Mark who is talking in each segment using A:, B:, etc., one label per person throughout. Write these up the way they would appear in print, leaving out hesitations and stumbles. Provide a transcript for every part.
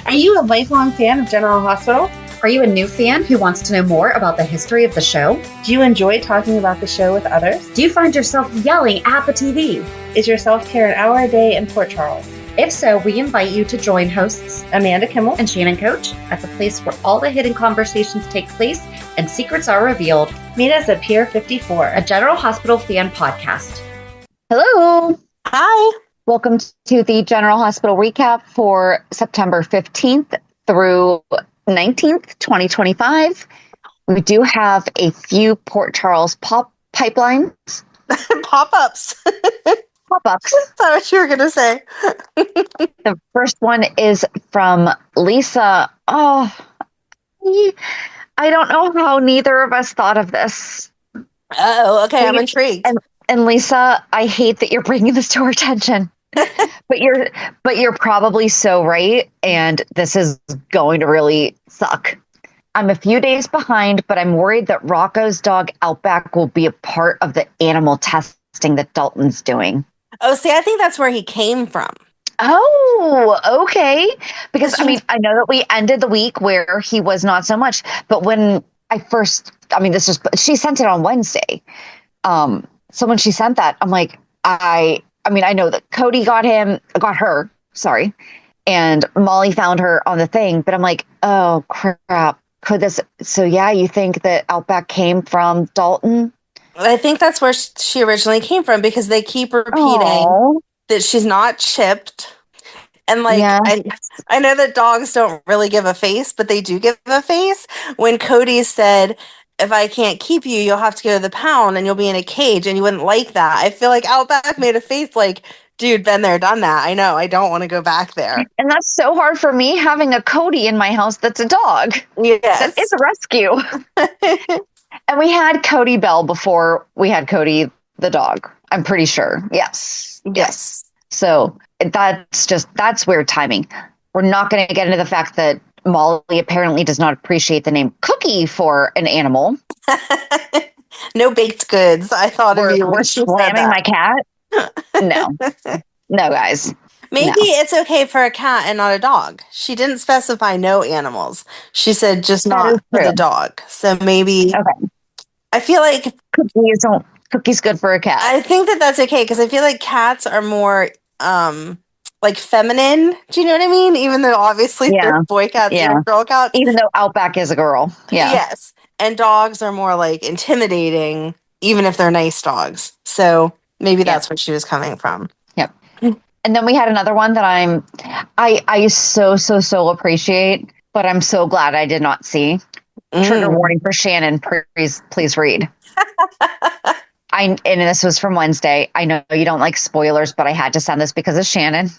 A: Are you a lifelong fan of General Hospital?
B: Are you a new fan who wants to know more about the history of the show?
A: Do you enjoy talking about the show with others?
B: Do you find yourself yelling at the TV?
A: Is your self-care an hour a day in Port Charles?
B: If so, we invite you to join hosts
A: Amanda Kimmel
B: and Shannon Coach at the place where all the hidden conversations take place and secrets are revealed.
A: Meet us at Pier 54,
B: a General Hospital fan podcast.
C: Hello.
D: Hi.
C: Welcome to the General Hospital recap for September 15th through 19th, 2025. We do have a few Port Charles pipelines.
D: Pop-ups.
C: Pop-ups.
D: Is that what you were going to say?
C: The first one is from Lisa. Oh, I don't know how neither of us thought of this.
D: Oh, okay. I'm intrigued.
C: And Lisa, I hate that you're bringing this to our attention. but you're probably so right, and this is going to really suck. I'm a few days behind, but I'm worried that Rocco's dog Outback will be a part of the animal testing that Dalton's doing.
D: Oh, see, I think that's where he came from.
C: Oh, okay. Because I know that we ended the week where he was not so much, but when she sent it on Wednesday. So when she sent that, I'm like, I know that Cody got her, and Molly found her on the thing, but I'm like, oh crap. You think that Outback came from Dalton?
D: I think that's where she originally came from, because they keep repeating that she's not chipped. And I know that dogs don't really give a face, but they do give a face. When Cody said, if I can't keep you, you'll have to go to the pound and you'll be in a cage, and you wouldn't like that. I feel like Outback made a face like, dude, been there, done that. I know. I don't want to go back there.
C: And that's so hard for me, having a Cody in my house that's a dog.
D: Yes.
C: It's a rescue. And we had Cody Bell before we had Cody the dog. I'm pretty sure. Yes. So that's weird timing. We're not going to get into the fact that Molly apparently does not appreciate the name Cookie for an animal.
D: No baked goods. I thought of you.
C: We're slamming my cat. No, guys.
D: Maybe it's okay for a cat and not a dog. She didn't specify no animals. She said just not for the dog. So maybe. Okay. I feel like
C: Cookie's good for a cat.
D: I think that's okay, because I feel like cats are more like feminine. Do you know what I mean? Even though obviously they're boy cats and girl cats.
C: Even though Outback is a girl. Yeah.
D: Yes. And dogs are more like intimidating, even if they're nice dogs. So maybe that's where she was coming from.
C: Yep. And then we had another one that I so appreciate, but I'm so glad I did not see. Trigger warning for Shannon. Please read. And this was from Wednesday. I know you don't like spoilers, but I had to send this because of Shannon.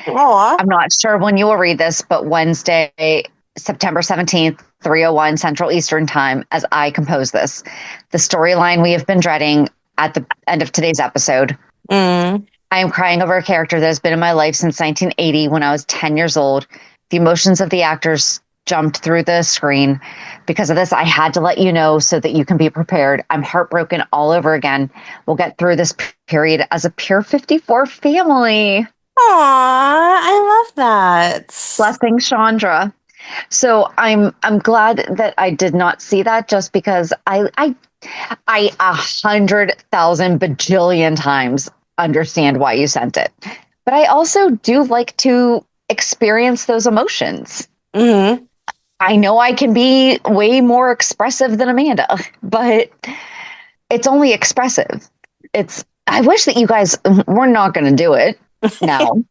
D: Aww.
C: I'm not sure when you will read this, but Wednesday, September 17th, 3:01 Central Eastern Time, as I compose this. The storyline we have been dreading at the end of today's episode. I am crying over a character that has been in my life since 1980 when I was 10 years old. The emotions of the actors jumped through the screen. Because of this, I had to let you know so that you can be prepared. I'm heartbroken all over again. We'll get through this period as a Pier 54 family.
D: Aww, I love that.
C: Blessing, Chandra. So I'm glad that I did not see that, just because I 100,000 bajillion times understand why you sent it. But I also do like to experience those emotions.
D: Mm-hmm.
C: I know I can be way more expressive than Amanda, but it's only expressive. I wish that you guys were not going to do it now.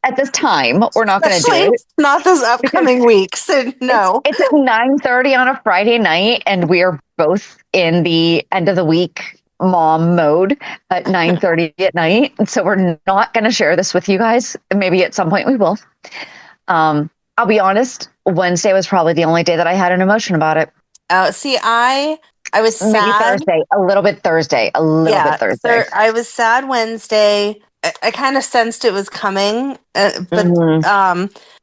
C: At this time, we're not going to do it.
D: Not this upcoming week. So no.
C: It's at 9:30 on a Friday night, and we are both in the end of the week mom mode at 9:30 at night. And so we're not going to share this with you guys. Maybe at some point we will. I'll be honest, Wednesday was probably the only day that I had an emotion about it.
D: Oh, see, I was sad.
C: Maybe Thursday, a little bit Thursday.
D: I was sad Wednesday. I kind of sensed it was coming, but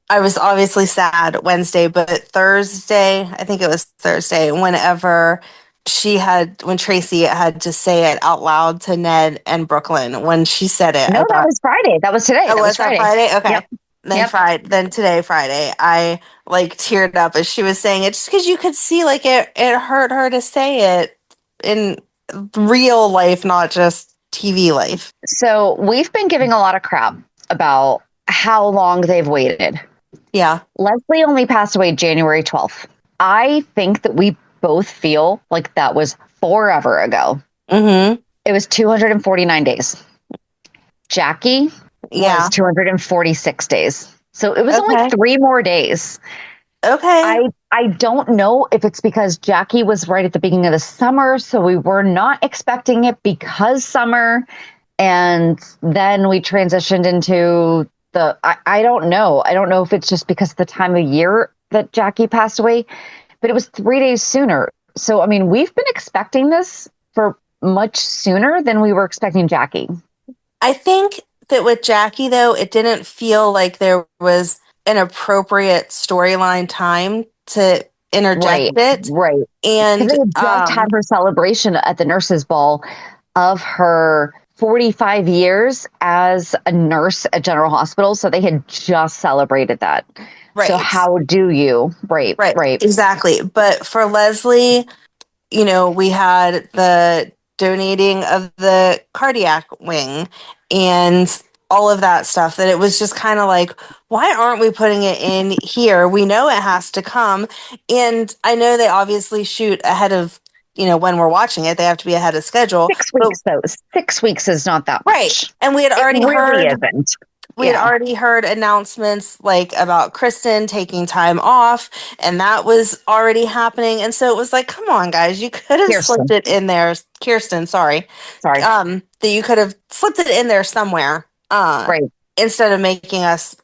D: I was obviously sad Wednesday. But Thursday, I think it was Thursday, whenever when Tracy had to say it out loud to Ned and Brooklyn, when she said it.
C: No, that was Friday. That was today.
D: Oh, was that Friday? Okay.
C: Yep.
D: Then today, Friday, I like teared up as she was saying it, just because you could see like it hurt her to say it in real life, not just TV life.
C: So we've been giving a lot of crap about how long they've waited.
D: Yeah.
C: Liesl only passed away January 12th. I think that we both feel like that was forever ago.
D: Mm-hmm.
C: It was 249 days. Jackie was 246 days. So it was only 3 more days.
D: Okay.
C: I don't know if it's because Jackie was right at the beginning of the summer, so we were not expecting it because summer, and then we transitioned into I don't know. I don't know if it's just because of the time of year that Jackie passed away, but it was 3 days sooner. So, I mean, we've been expecting this for much sooner than we were expecting Jackie.
D: I think that with Jackie, though, it didn't feel like there was an appropriate storyline time to interject it.
C: Right.
D: And
C: they just had her celebration at the nurses' ball of her 45 years as a nurse at General Hospital. So they had just celebrated that. Right. So how do you? Right.
D: Exactly. But for Liesl, we had the donating of the cardiac wing and all of that stuff, that it was just kind of like, why aren't we putting it in here? We know it has to come. And I know they obviously shoot ahead of, when we're watching it, they have to be ahead of schedule.
C: 6 weeks, though. 6 weeks is not that much.
D: Right. And we had already heard...
C: Isn't.
D: We had already heard announcements like about Kristen taking time off, and that was already happening. And so it was like, come on, guys, you could have slipped it in there. Kirsten, sorry. That you could have slipped it in there somewhere, right? Instead of making us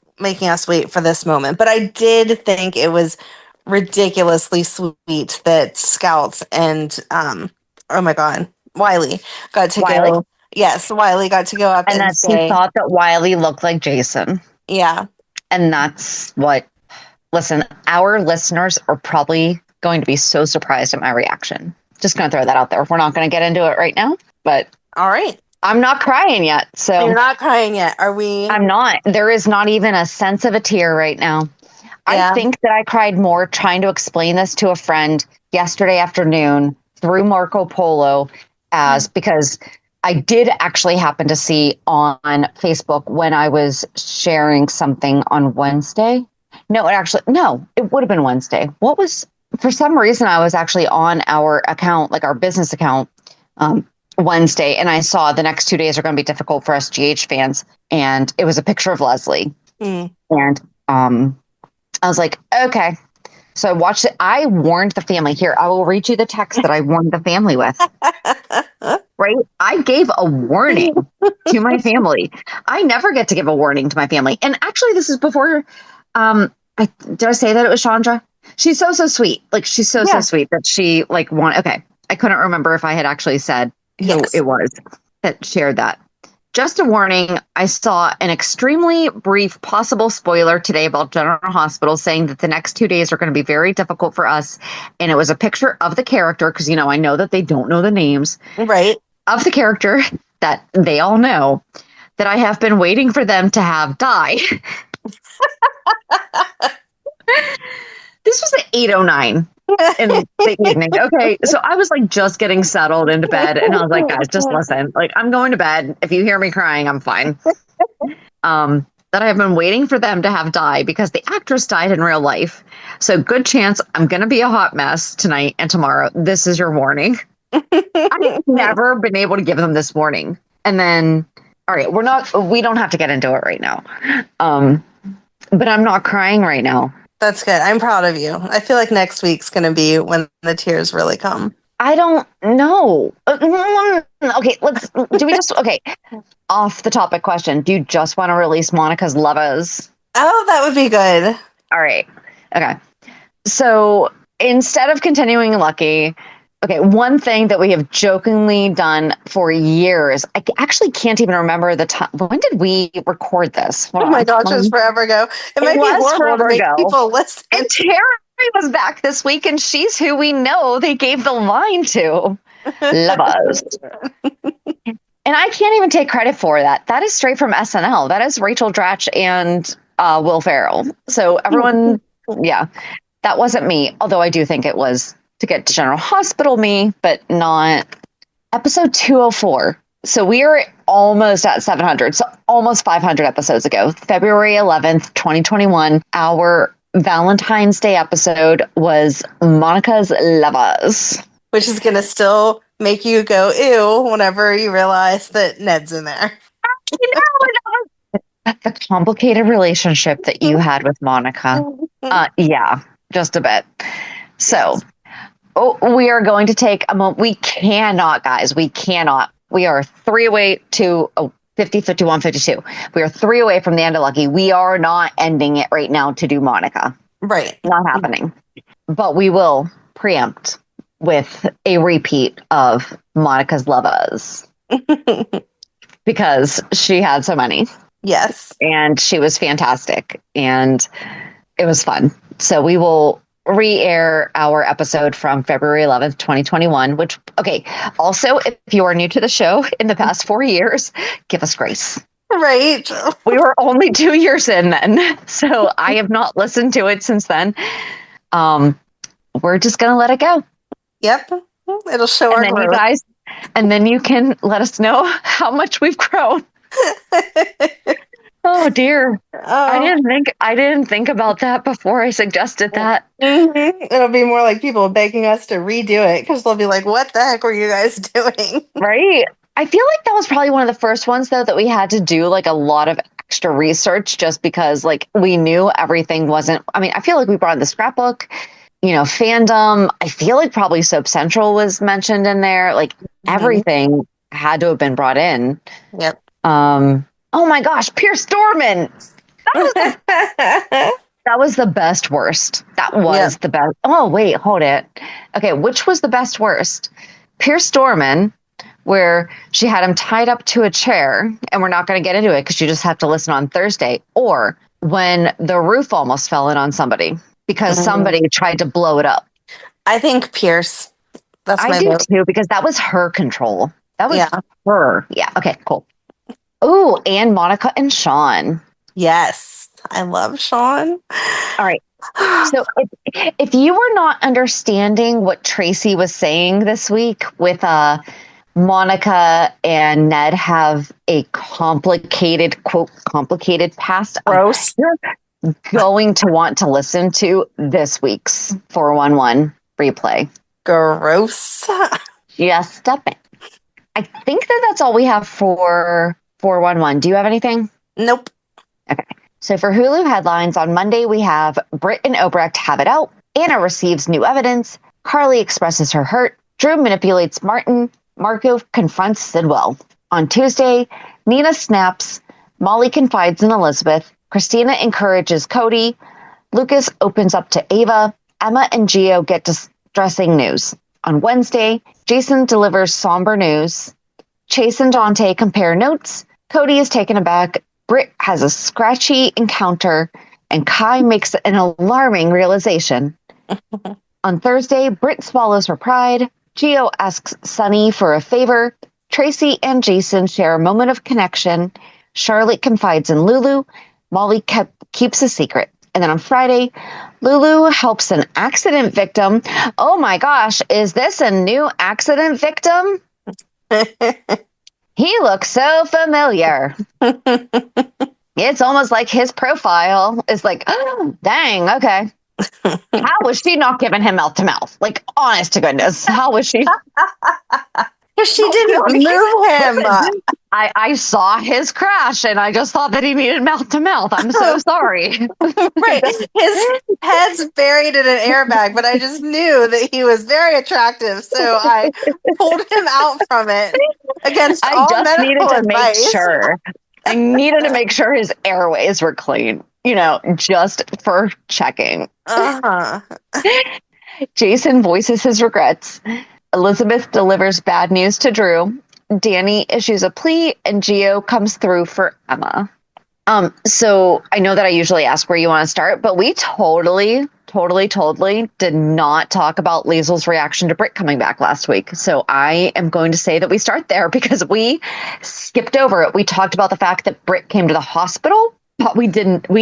D: wait for this moment. But I did think it was ridiculously sweet that Scouts and oh my God, Wiley got to go. Yes, Wiley got to go up
C: and that's he thought that Wiley looked like Jason.
D: Yeah.
C: And that's what, listen, our listeners are probably going to be so surprised at my reaction. Just going to throw that out there. We're not going to get into it right now, but
D: all right.
C: I'm not crying yet. So
D: you're not crying yet. Are we?
C: I'm not. There is not even a sense of a tear right now. Yeah. I think that I cried more trying to explain this to a friend yesterday afternoon through Marco Polo because I did actually happen to see on Facebook when I was sharing something on Wednesday. No, it would have been Wednesday. For some reason, I was actually on our account, like our business account, Wednesday, and I saw the next 2 days are going to be difficult for us GH fans. And it was a picture of Liesl. And I was like, okay. So I watched it. I warned the family. Here, I will read you the text that I warned the family with. Right? I gave a warning to my family. I never get to give a warning to my family. And actually, this is before, did I say that it was Chandra? She's so sweet. Like, she's so sweet that she okay. I couldn't remember if I had actually said who it was that shared that. Just a warning, I saw an extremely brief possible spoiler today about General Hospital saying that the next 2 days are going to be very difficult for us. And it was a picture of the character, because, I know that they don't know the names.
D: Right.
C: Of the character that they all know, that I have been waiting for them to have die. This was at 8:09 in the evening. Okay. So I was just getting settled into bed, and I was like, guys, just listen. I'm going to bed. If you hear me crying, I'm fine. That I have been waiting for them to have die because the actress died in real life. So good chance I'm going to be a hot mess tonight and tomorrow. This is your warning. I've never been able to give them this warning. And then, all right, we don't have to get into it right now. But I'm not crying right now.
D: That's good. I'm proud of you. I feel like next week's going to be when the tears really come.
C: I don't know. Okay, off the topic question. Do you just want to release Monica's lovers?
D: Oh, that would be good.
C: All right. Okay. So instead of continuing Lucky, okay, one thing that we have jokingly done for years, I actually can't even remember the time. When did we record this?
D: Oh my gosh, it was forever ago. It might be horrible to make people listen.
C: And Terry was back this week, and she's who we know they gave the line to. Lovers. And I can't even take credit for that. That is straight from SNL. That is Rachel Dratch and Will Ferrell. So everyone, yeah, that wasn't me. Although I do think it was to get to General Hospital me, but not episode 204. So we are almost at 700. So almost 500 episodes ago, February 11th, 2021, our Valentine's Day episode was Monica's Lovers.
D: Which is going to still make you go, ew, whenever you realize that Ned's in there.
C: The complicated relationship that you had with Monica. Yeah, just a bit. So we are going to take a moment. We cannot, guys. We cannot. We are 3 away to 50, 51, 52. We are 3 away from the end of Lucky. We are not ending it right now to do Monica.
D: Right.
C: Not happening. But we will preempt with a repeat of Monica's Lovers. Because she had so many.
D: Yes.
C: And she was fantastic. And it was fun. So we will re-air our episode from February 11th, 2021, which, okay, also, if you are new to the show in the past 4 years, give us grace.
D: Right.
C: We were only 2 years in then, so I have not listened to it since then. We're just going to let it go.
D: Yep. It'll show our growth.
C: You guys, and then you can let us know how much we've grown. Oh dear. Oh. I didn't think about that before I suggested that.
D: Mm-hmm. It'll be more like people begging us to redo it because they'll be like, what the heck were you guys doing?
C: Right. I feel like that was probably one of the first ones though that we had to do like a lot of extra research just because like we knew everything wasn't, I mean, I feel like we brought in the scrapbook, fandom. I feel like probably Soap Central was mentioned in there. Like everything had to have been brought in.
D: Yep.
C: Oh my gosh, Pierce Dorman. That was the best worst. That was the best. Oh, wait, hold it. Okay, which was the best worst? Pierce Dorman, where she had him tied up to a chair, and we're not going to get into it because you just have to listen on Thursday, or when the roof almost fell in on somebody because somebody tried to blow it up.
D: I think Pierce. That's my
C: vote. Too, because that was her control. That was her. Yeah, okay, cool. Oh, and Monica and Sean.
D: Yes, I love Sean.
C: All right. So if you were not understanding what Tracy was saying this week with Monica and Ned have a complicated, quote, complicated past.
D: Gross.
C: You're going to want to listen to this week's 411 replay.
D: Gross.
C: Just stop it. I think that's all we have for 411. Do you have anything?
D: Nope.
C: Okay. So for Hulu headlines, on Monday, we have Britt and Obrecht have it out. Anna receives new evidence. Carly expresses her hurt. Drew manipulates Martin. Marco confronts Sidwell. On Tuesday, Nina snaps. Molly confides in Elizabeth. Christina encourages Cody. Lucas opens up to Ava. Emma and Gio get distressing news. On Wednesday, Jason delivers somber news. Chase and Dante compare notes. Cody is taken aback. Britt has a scratchy encounter, and Kai makes an alarming realization. On Thursday, Britt swallows her pride. Gio asks Sonny for a favor. Tracy and Jason share a moment of connection. Charlotte confides in Lulu. Molly keeps a secret. And then on Friday, Lulu helps an accident victim. Oh my gosh, is this a new accident victim? He looks so familiar. It's almost like his profile is like, oh, dang, okay. How was she not giving him mouth to mouth? Like, honest to goodness, how was she?
D: She didn't move him.
C: I saw his crash and I just thought that he needed mouth to mouth. I'm so sorry.
D: Right. His head's buried in an airbag, but I just knew that he was very attractive. So I pulled him out from it against all medical advice.
C: I needed to make sure his airways were clean, just for checking. Jason voices his regrets. Elizabeth delivers bad news to Drew. Danny issues a plea, and Gio comes through for Emma. So I know that I usually ask where you want to start, but we totally did not talk about Liesl's reaction to Britt coming back last week. So I am going to say that we start there because we skipped over it. We talked about the fact that Britt came to the hospital But we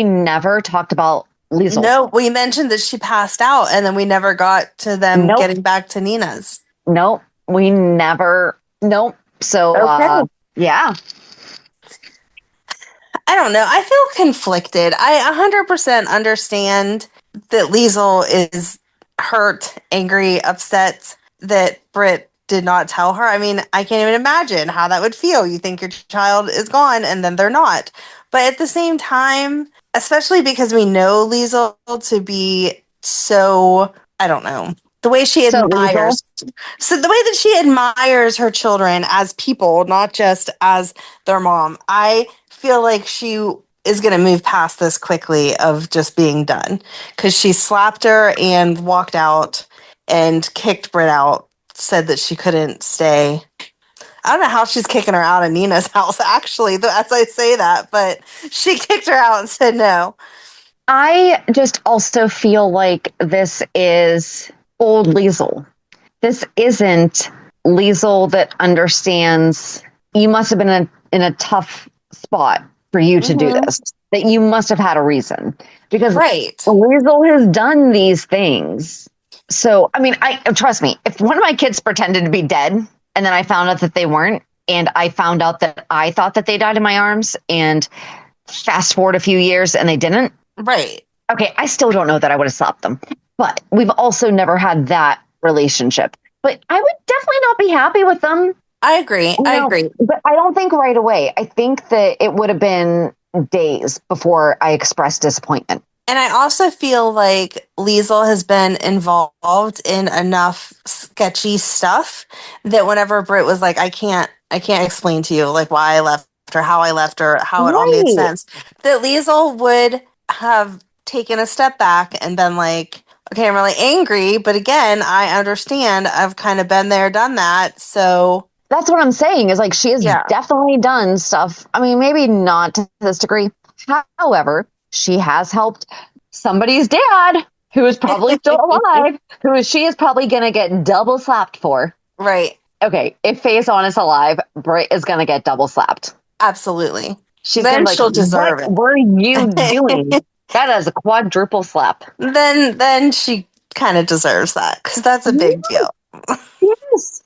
C: never talked about Liesl.
D: No, we mentioned that she passed out, and then we never got to them getting back to Nina's.
C: Nope, we never. Nope. So, yeah.
D: I don't know. I feel conflicted. I 100% understand that Liesl is hurt, angry, upset that Britt did not tell her. I mean, I can't even imagine how that would feel. You think your child is gone and then they're not. But at the same time, especially because we know Liesl to be so, I don't know, the way she admires. So the way that she admires her children as people, not just as their mom, I feel like she is going to move past this quickly of just being done, because she slapped her and walked out and kicked Britt out, said that she couldn't stay. I don't know how she's kicking her out of Nina's house, actually, as I say that, but she kicked her out and said no.
C: I just also feel like this is old Liesl. This isn't Liesl that understands you must have been in a tough spot for you to do this, that you must have had a reason, because Liesl has done these things. So, I mean, trust me, if one of my kids pretended to be dead and then I found out that they weren't, and I found out that I thought that they died in my arms, and fast forward a few years and they didn't.
D: Right.
C: Okay, I still don't know that I would have slapped them, but we've also never had that relationship. But I would definitely not be happy with them.
D: I agree. I agree.
C: But I don't think right away. I think that it would have been days before I expressed disappointment.
D: And I also feel like Liesl has been involved in enough sketchy stuff that whenever Britt was like, I can't explain to you like why I left her, how I left her, how it all made sense, that Liesl would have taken a step back and been like, okay, I'm really angry, but again, I understand. I've kind of been there, done that. So
C: that's what I'm saying, is like she has definitely done stuff. I mean, maybe not to this degree. However, she has helped somebody's dad, who is probably still alive, she is probably going to get double slapped for.
D: Right.
C: Okay, if Faye's honest alive, Britt is going to get double slapped.
D: Absolutely.
C: She's then she'll deserve it. What were you doing? That is a quadruple slap.
D: Then she kind of deserves that, because that's a big deal.
C: Yes.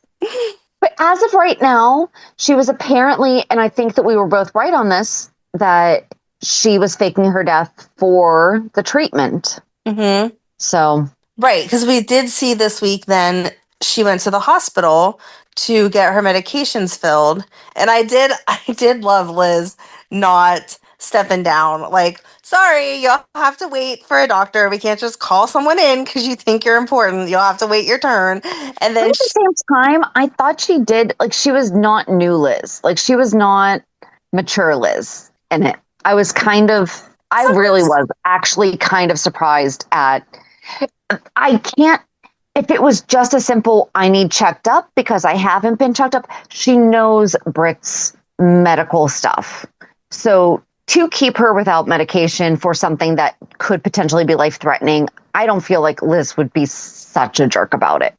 C: But as of right now, she was apparently, and I think that we were both right on this, that she was faking her death for the treatment.
D: Mm-hmm.
C: So.
D: Right, because we did see this week then she went to the hospital to get her medications filled. And I did love Liz not stepping down. Like, sorry, you'll have to wait for a doctor. We can't just call someone in because you think you're important. You'll have to wait your turn. And then
C: at the same time, I thought she did, like, she was not new Liz. Like, she was not mature Liz in it. I was really was actually kind of surprised at, if it was just a simple, I need checked up because I haven't been checked up, she knows Britt's medical stuff. So to keep her without medication for something that could potentially be life-threatening, I don't feel like Liz would be such a jerk about it.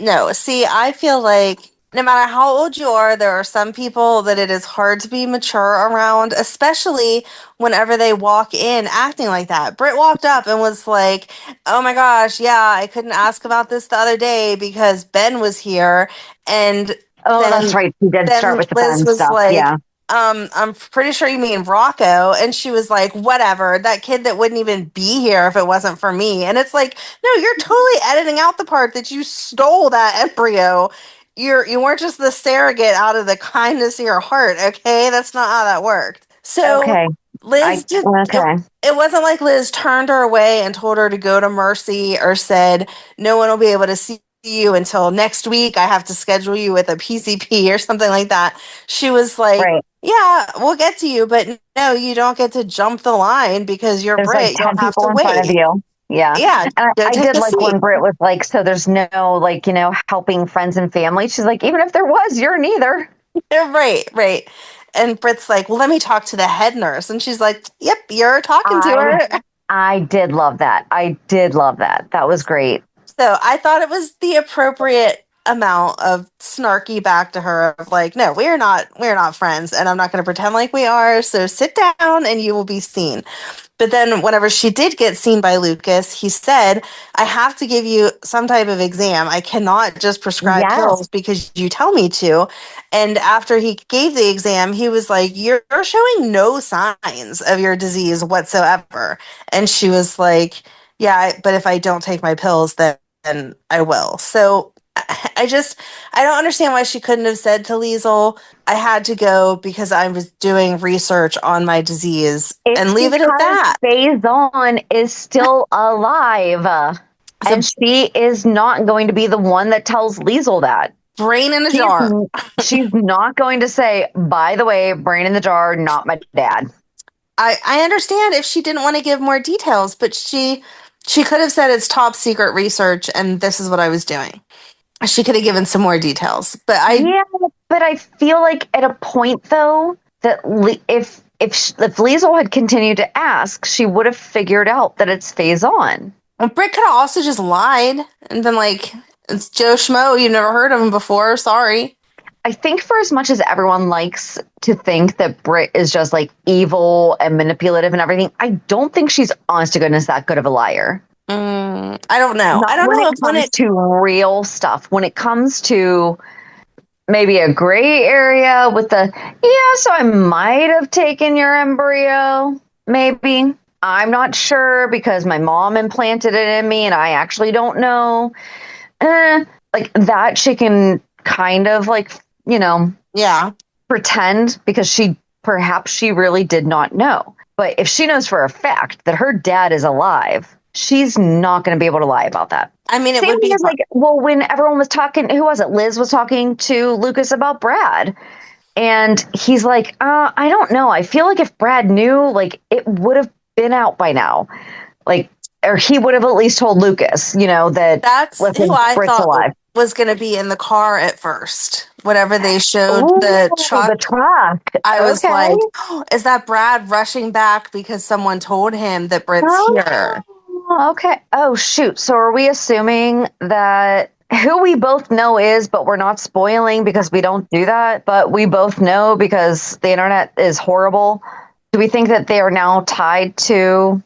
D: No. See, I feel like no matter how old you are, there are some people that it is hard to be mature around, especially whenever they walk in acting like that. Britt walked up and was like, oh my gosh, yeah, I couldn't ask about this the other day because Ben was here. And
C: that's right. She did start with the
D: Liz
C: Ben stuff.
D: Like,
C: yeah.
D: I'm pretty sure you mean Rocco. And she was like, whatever, that kid that wouldn't even be here if it wasn't for me. And it's like, no, you're totally editing out the part that you stole that embryo. You weren't just the surrogate out of the kindness of your heart, okay? That's not how that worked. So Liz it wasn't like Liz turned her away and told her to go to Mercy or said, no one will be able to see you until next week. I have to schedule you with a PCP or something like that. She was like, yeah, we'll get to you, but no, you don't get to jump the line because you're Britt.
C: Like 10 people in front of you. Yeah.
D: Yeah.
C: And I did like when Britt was like, so there's no, like, helping friends and family. She's like, even if there was, you're neither.
D: Right. And Britt's like, well, let me talk to the head nurse. And she's like, yep, you're talking to her.
C: I did love that. That was great.
D: So I thought it was the appropriate amount of snarky back to her of like, no, we're not friends, and I'm not going to pretend like we are. So sit down and you will be seen. But then whenever she did get seen by Lucas, he said, I have to give you some type of exam. I cannot just prescribe pills because you tell me to. And after he gave the exam, he was like, you're showing no signs of your disease whatsoever. And she was like, yeah, but if I don't take my pills, then I will. So I don't understand why she couldn't have said to Liesl, I had to go because I was doing research on my disease, and leave it at that.
C: Vaughn is still alive. And she is not going to be the one that tells Liesl that.
D: Brain in a jar.
C: She's not going to say, by the way, brain in the jar, not my dad.
D: I understand if she didn't want to give more details, but she could have said it's top secret research and this is what I was doing. She could have given some more details, but
C: I feel like at a point though that if Liesl had continued to ask, she would have figured out that it's Faison.
D: Well, Britt could have also just lied and been like, "It's Joe Schmo. You've never heard of him before. Sorry."
C: I think for as much as everyone likes to think that Britt is just like evil and manipulative and everything, I don't think she's honest to goodness that good of a liar.
D: I don't know.
C: I don't know when it comes to real stuff. When it comes to maybe a gray area with so I might have taken your embryo. Maybe. I'm not sure because my mom implanted it in me and I actually don't know. Like that she can kind of pretend because perhaps she really did not know. But if she knows for a fact that her dad is alive, she's not going to be able to lie about that.
D: I mean, it would be
C: when everyone was talking, who was it? Liz was talking to Lucas about Brad. And he's like, I don't know. I feel like if Brad knew, like, it would have been out by now. Like, or he would have at least told Lucas,
D: that's who I
C: Britt's
D: thought
C: alive.
D: Was going to be in the car at first. Whatever they showed the truck. I was like, oh, is that Brad rushing back because someone told him that Britt's here?
C: Okay. Oh, shoot. So are we assuming that who we both know is, but we're not spoiling because we don't do that, but we both know because the internet is horrible? Do we think that they are now tied to...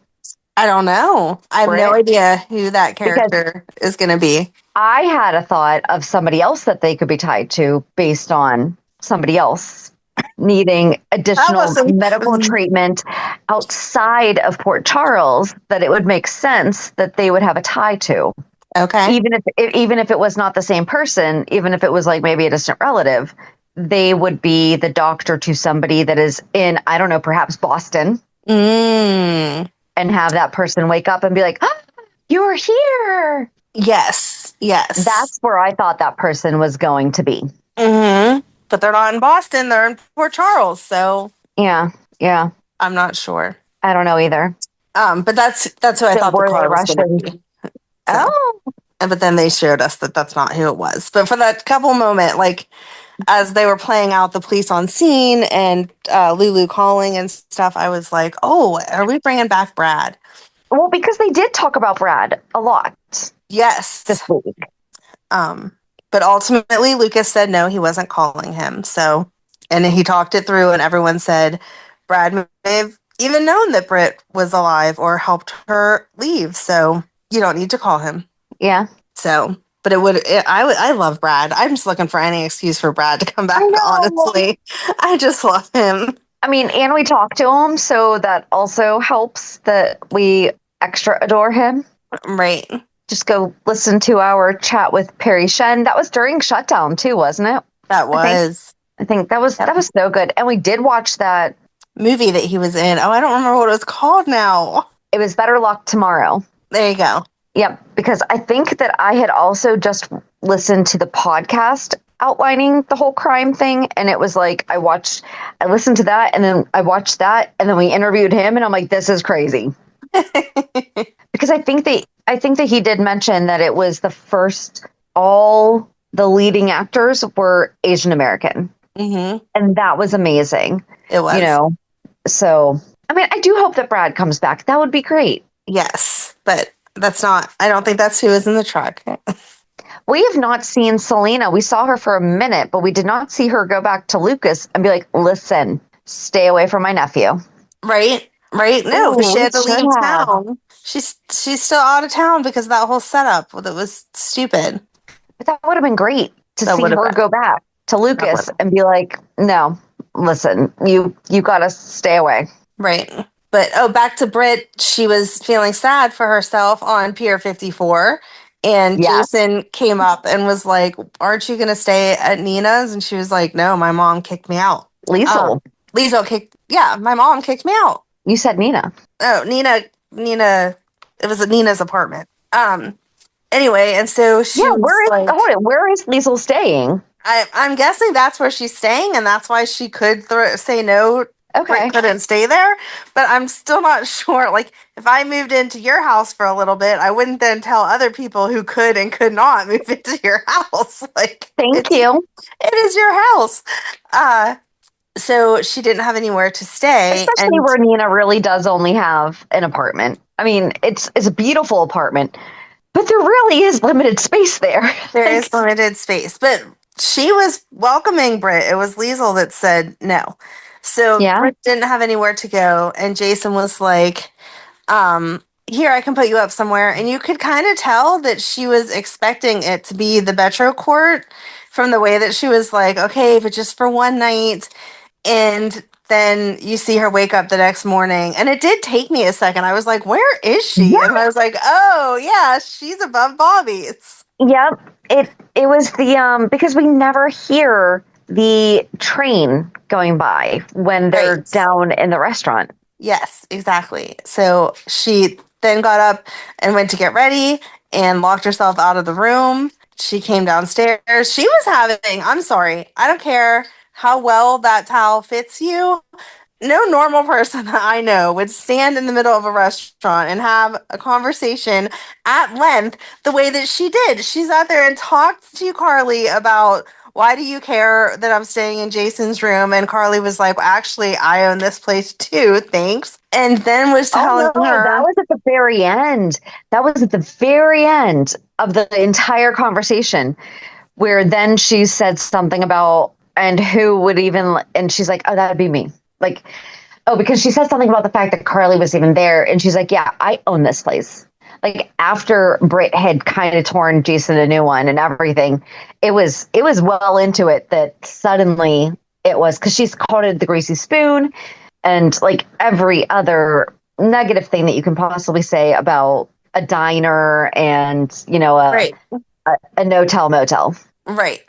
D: I don't know. I have no idea who that character is going to be.
C: I had a thought of somebody else that they could be tied to based on somebody else needing additional medical treatment outside of Port Charles, that it would make sense that they would have a tie to.
D: Okay.
C: Even if it was not the same person, even if it was like maybe a distant relative, they would be the doctor to somebody that is in, I don't know, perhaps Boston. And have that person wake up and be like, oh, you're here.
D: Yes.
C: That's where I thought that person was going to be.
D: Mm-hmm. But they're not in Boston. They're in Port Charles. So
C: yeah.
D: I'm not sure.
C: I don't know either.
D: But that's who I thought the car was going to be. But then they showed us that that's not who it was. But for that couple moment, like as they were playing out the police on scene and Lulu calling and stuff, I was like, oh, are we bringing back Brad?
C: Well, because they did talk about Brad a lot.
D: Yes.
C: This week.
D: But ultimately, Lucas said no, he wasn't calling him. So, and he talked it through and everyone said Brad may have even known that Britt was alive or helped her leave. So you don't need to call him.
C: Yeah.
D: So, but I love Brad. I'm just looking for any excuse for Brad to come back, honestly. I just love him.
C: I mean, and we talk to him, so that also helps that we extra adore him.
D: Right.
C: Just go listen to our chat with Perry Shen. That was during shutdown too, wasn't it?
D: That was.
C: I think that was so good. And we did watch that
D: movie that he was in. Oh, I don't remember what it was called now.
C: It was Better Luck Tomorrow.
D: There you go.
C: Yep, because I think that I had also just listened to the podcast outlining the whole crime thing, and it was like I listened to that, and then I watched that, and then we interviewed him, and I'm like, this is crazy. Because I think that he did mention that it was the first, all the leading actors were Asian American, and that was amazing.
D: It was,
C: So I mean, I do hope that Brad comes back. That would be great.
D: Yes, but. That's not, I don't think that's who is in the truck.
C: We have not seen Selena. We saw her for a minute, but we did not see her go back to Lucas and be like, listen, stay away from my nephew.
D: Right? No,
C: Ooh,
D: she had to
C: should
D: leave
C: have.
D: town. She's still out of town because of that whole setup that was stupid.
C: But that would have been great to
D: That
C: see
D: would have
C: her
D: been.
C: go back to Lucas and be like, no, listen, you got to stay away.
D: Right. But back to Britt, she was feeling sad for herself on Pier 54. And Jason came up and was like, aren't you going to stay at Nina's? And she was like, no, my mom kicked me out.
C: Liesl.
D: My mom kicked me out.
C: You said Nina.
D: Oh, Nina, it was at Nina's apartment. Anyway, and so she
C: where is Liesl staying?
D: I'm guessing that's where she's staying, and that's why she could say no.
C: Okay.
D: Couldn't stay there, but I'm still not sure. Like, if I moved into your house for a little bit, I wouldn't then tell other people who could and could not move into your house. Like,
C: thank you.
D: It is your house. So she didn't have anywhere to stay.
C: Especially where Nina really does only have an apartment. I mean, it's a beautiful apartment, but there really is limited space there.
D: There is limited space, but she was welcoming Britt. It was Liesl that said no. So Britt didn't have anywhere to go, and Jason was like, here, I can put you up somewhere. And you could kind of tell that she was expecting it to be the Betro Court from the way that she was like, okay, but just for one night. And then you see her wake up the next morning. And it did take me a second. I was like, where is she? Yeah. And I was like, oh, yeah, she's above Bobbie's.
C: Yep. It was the, because we never hear the train going by when they're down in the restaurant.
D: Yes, exactly. So she then got up and went to get ready and locked herself out of the room. She came downstairs. She was having, I'm sorry, I don't care how well that towel fits you. No normal person that I know would stand in the middle of a restaurant and have a conversation at length the way that she did. She's out there and talked to Carly about, why do you care that I'm staying in Jason's room? And Carly was like, well, actually, I own this place too, thanks. And then was telling her.
C: That was at the very end. That was at the very end of the entire conversation, where then she said something about, and who would even, and she's like, oh, that'd be me. Like, oh, because she said something about the fact that Carly was even there. And she's like, yeah, I own this place. Like, after Britt had kind of torn Jason a new one and everything, it was well into it that suddenly it was, because she's called it the greasy spoon and like every other negative thing that you can possibly say about a diner and, you know, a no-tell motel.
D: Right.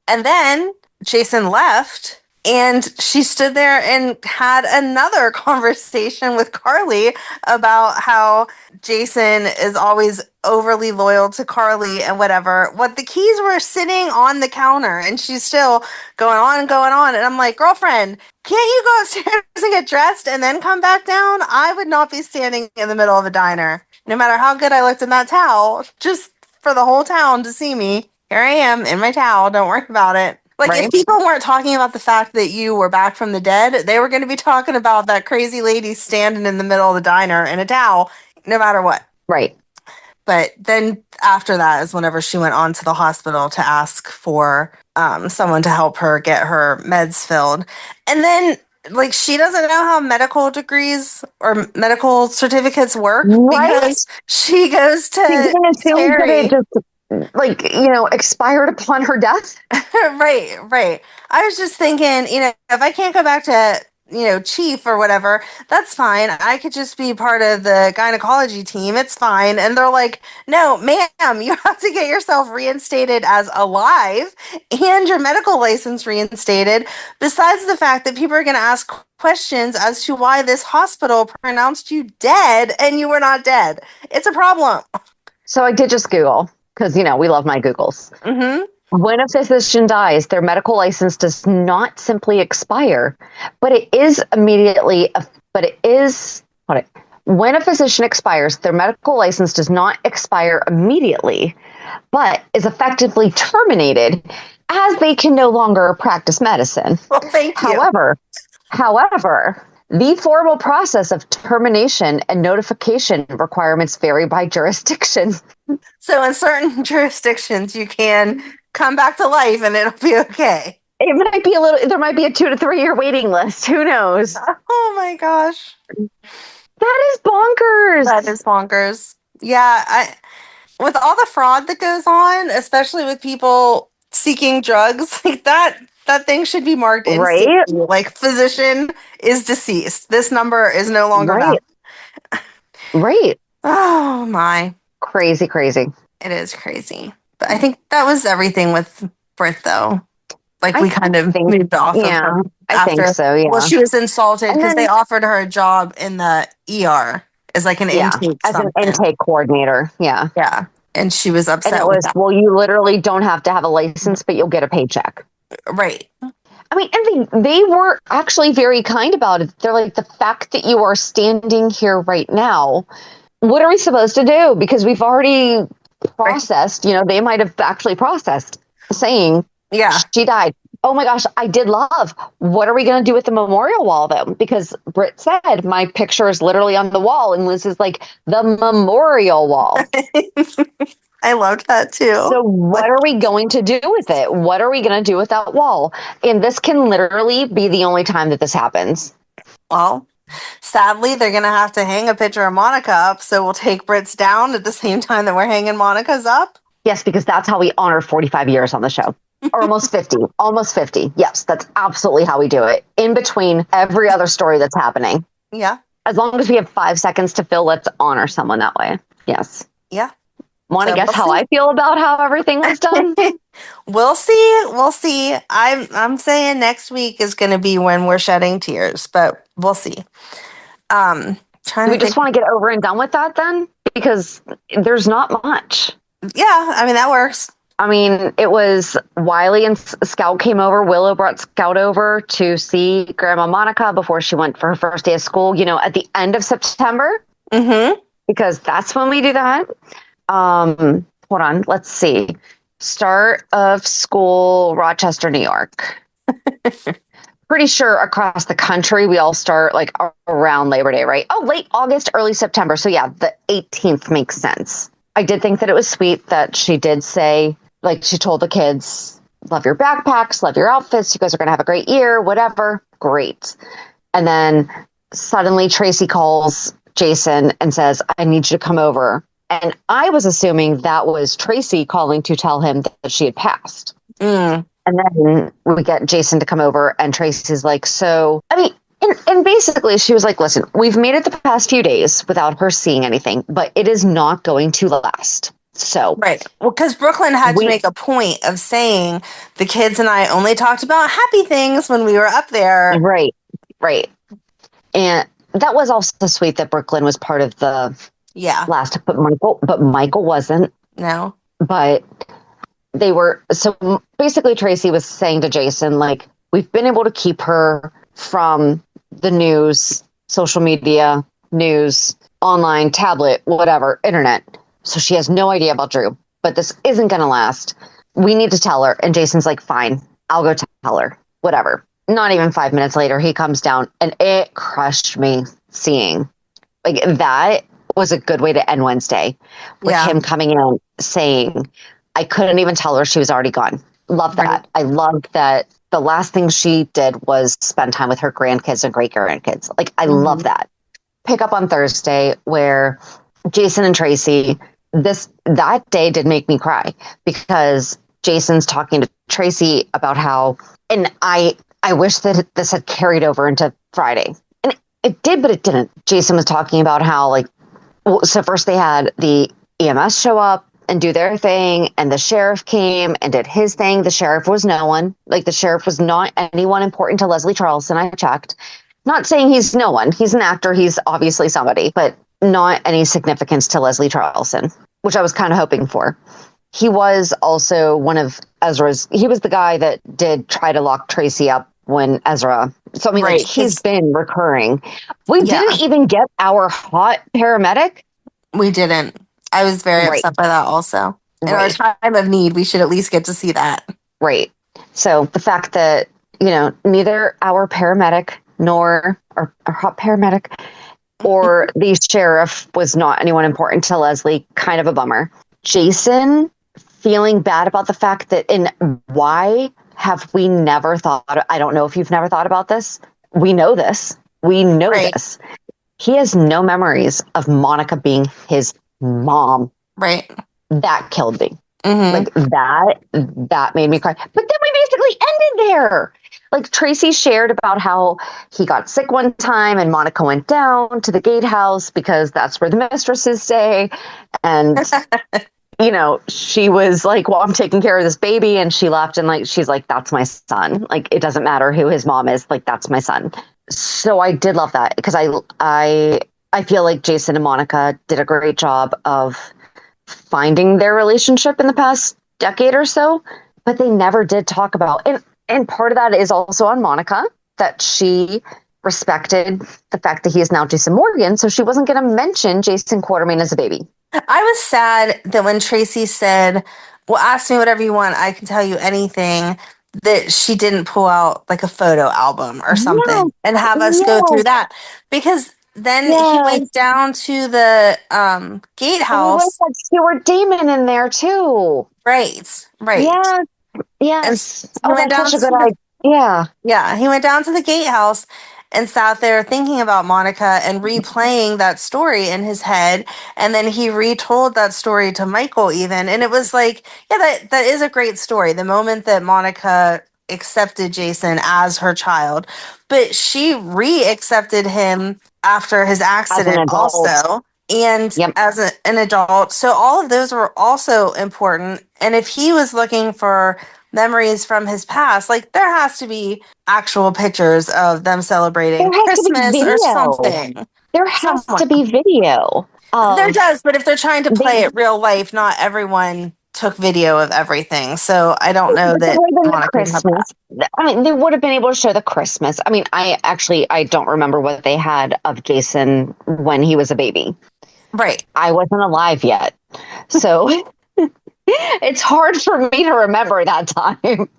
D: And then Jason left. And she stood there and had another conversation with Carly about how Jason is always overly loyal to Carly and whatever. What the keys were sitting on the counter, and she's still going on and going on. And I'm like, girlfriend, can't you go upstairs and get dressed and then come back down? I would not be standing in the middle of a diner, no matter how good I looked in that towel, just for the whole town to see me. Here I am in my towel. Don't worry about it. Like, if people weren't talking about the fact that you were back from the dead, they were going to be talking about that crazy lady standing in the middle of the diner in a towel, no matter what.
C: Right.
D: But then after that is whenever she went on to the hospital to ask for someone to help her get her meds filled. And then, like, she doesn't know how medical degrees or medical certificates work because she goes to Terry.
C: Like, you know, expired upon her death.
D: Right. I was just thinking, you know, if I can't go back to, you know, chief or whatever, that's fine. I could just be part of the gynecology team. It's fine. And they're like, no, ma'am, you have to get yourself reinstated as alive and your medical license reinstated. Besides the fact that people are going to ask questions as to why this hospital pronounced you dead and you were not dead. It's a problem.
C: So I did just Google. Because, you know, we love my Googles. Mm-hmm. When a physician dies, their medical license does not simply expire, but it is immediately, when a physician expires, their medical license does not expire immediately, but is effectively terminated as they can no longer practice medicine.
D: Well, thank you.
C: However, The formal process of termination and notification requirements vary by jurisdiction.
D: So in certain jurisdictions, you can come back to life and it'll be okay.
C: It might be there might be a 2 to 3 year waiting list. Who knows?
D: Oh my gosh.
C: That is bonkers.
D: That is bonkers. Yeah. With all the fraud that goes on, especially with people seeking drugs, like that thing should be marked instantly.
C: Right?
D: Like, physician is deceased. This number is no longer valid.
C: Right.
D: Oh my.
C: Crazy.
D: It is crazy. But I think that was everything with Britt, though. Like, we kind of moved off of her.
C: I think so, yeah.
D: Well, she was insulted because they offered her a job in the ER as like an intake.
C: As an intake coordinator. Yeah.
D: Yeah. And she was upset.
C: And it was, well, you literally don't have to have a license, but you'll get a paycheck.
D: Right.
C: I mean, and they were actually very kind about it. They're like, the fact that you are standing here right now, what are we supposed to do? Because we've already processed, they might have actually processed saying, she died. Oh my gosh, I did love. What are we going to do with the memorial wall, though? Because Britt said, my picture is literally on the wall. And Liz is like, the memorial wall.
D: I loved that too.
C: So what are we going to do with it? What are we going to do with that wall? And this can literally be the only time that this happens.
D: Well, sadly, they're going to have to hang a picture of Monica up. So we'll take Britt's down at the same time that we're hanging Monica's up.
C: Yes, because that's how we honor 45 years on the show. Or almost 50. Almost 50. Yes, that's absolutely how we do it. In between every other story that's happening.
D: Yeah.
C: As long as we have 5 seconds to fill, let's honor someone that way. Yes.
D: Yeah.
C: Want to guess how I feel about how everything was done?
D: We'll see. I'm saying next week is going to be when we're shedding tears, but we'll see.
C: Do we just want to get over and done with that then? Because there's not much.
D: Yeah, I mean, that works.
C: I mean, it was Wiley and Scout came over. Willow brought Scout over to see Grandma Monica before she went for her first day of school, at the end of September.
D: Mm-hmm.
C: Because that's when we do that. Hold on. Let's see. Start of school, Rochester, New York. Pretty sure across the country, we all start like around Labor Day, right? Oh, late August, early September. So yeah, the 18th makes sense. I did think that it was sweet that she did say, like, she told the kids, love your backpacks, love your outfits. You guys are going to have a great year, whatever. Great. And then suddenly Tracy calls Jason and says, I need you to come over. And I was assuming that was Tracy calling to tell him that she had passed. And then we get Jason to come over and Tracy's like, so, I mean, and basically she was like, listen, we've made it the past few days without her seeing anything, but it is not going to last. So,
D: right. Well, because Brooklyn had to make a point of saying the kids and I only talked about happy things when we were up there.
C: Right. And that was also sweet that Brooklyn was part of the last, but Michael wasn't.
D: No.
C: But they were, so basically Tracy was saying to Jason, like, we've been able to keep her from the news, social media, news, online, tablet, whatever, internet. So she has no idea about Drew, but this isn't going to last. We need to tell her. And Jason's like, fine, I'll go tell her, whatever. Not even 5 minutes later, he comes down and it crushed me seeing like that was a good way to end Wednesday with him coming in saying, I couldn't even tell her she was already gone. Love that. Right. I loved that. The last thing she did was spend time with her grandkids and great grandkids. Like, I love that. Pick up on Thursday where Jason and Tracy, that day did make me cry because Jason's talking to Tracy about how, and I wish that this had carried over into Friday. And it did, but it didn't. Jason was talking about how, like, so first they had the EMS show up and do their thing, and the sheriff came and did his thing. The sheriff was no one. Like, the sheriff was not anyone important to Leslie Charleston. I checked. Not saying he's no one. He's an actor. He's obviously somebody, but not any significance to Leslie Charleston, which I was kind of hoping for. He was also one of Ezra's. He was the guy that did try to lock Tracy up when Ezra. So, I mean, like, he's been recurring. We didn't even get our hot paramedic.
D: We didn't. I was very upset by that also. In our time of need, we should at least get to see that.
C: Right. So the fact that, neither our paramedic nor or paramedic or the sheriff was not anyone important to Leslie. Kind of a bummer. Jason feeling bad about the fact that why have we never thought, I don't know if you've never thought about this. We know this. We know this. He has no memories of Monica being his mom.
D: Right.
C: That killed me. Like that made me cry. But then we basically ended there. Like Tracy shared about how he got sick one time and Monica went down to the gatehouse because that's where the mistresses stay. And, you know, she was like, well, I'm taking care of this baby. And she left and like, she's like, that's my son. Like, it doesn't matter who his mom is. Like, that's my son. So I did love that because I feel like Jason and Monica did a great job of finding their relationship in the past decade or so, but they never did talk about it. And part of that is also on Monica, that she respected the fact that he is now Jason Morgan, so she wasn't going to mention Jason Quartermaine as a baby.
D: I was sad that when Tracy said, well, ask me whatever you want, I can tell you anything, that she didn't pull out like a photo album or something and have us go through that. Because then he went down to the gatehouse.
C: And Stuart Damon in there too.
D: Right.
C: Yeah. Yes. He went down
D: he went down to the gatehouse and sat there thinking about Monica and replaying that story in his head. And then he retold that story to Michael even. And it was like, that is a great story. The moment that Monica accepted Jason as her child, but she re-accepted him after his accident also. And as an adult. So all of those were also important. And if he was looking for memories from his past, like there has to be actual pictures of them celebrating Christmas or something.
C: There has to be video.
D: There does, but if they're trying to play it real life, not everyone took video of everything. So I don't know that
C: Christmas. I mean, they would have been able to show the Christmas. I mean, I don't remember what they had of Jason when he was a baby.
D: Right.
C: I wasn't alive yet. So it's hard for me to remember that time.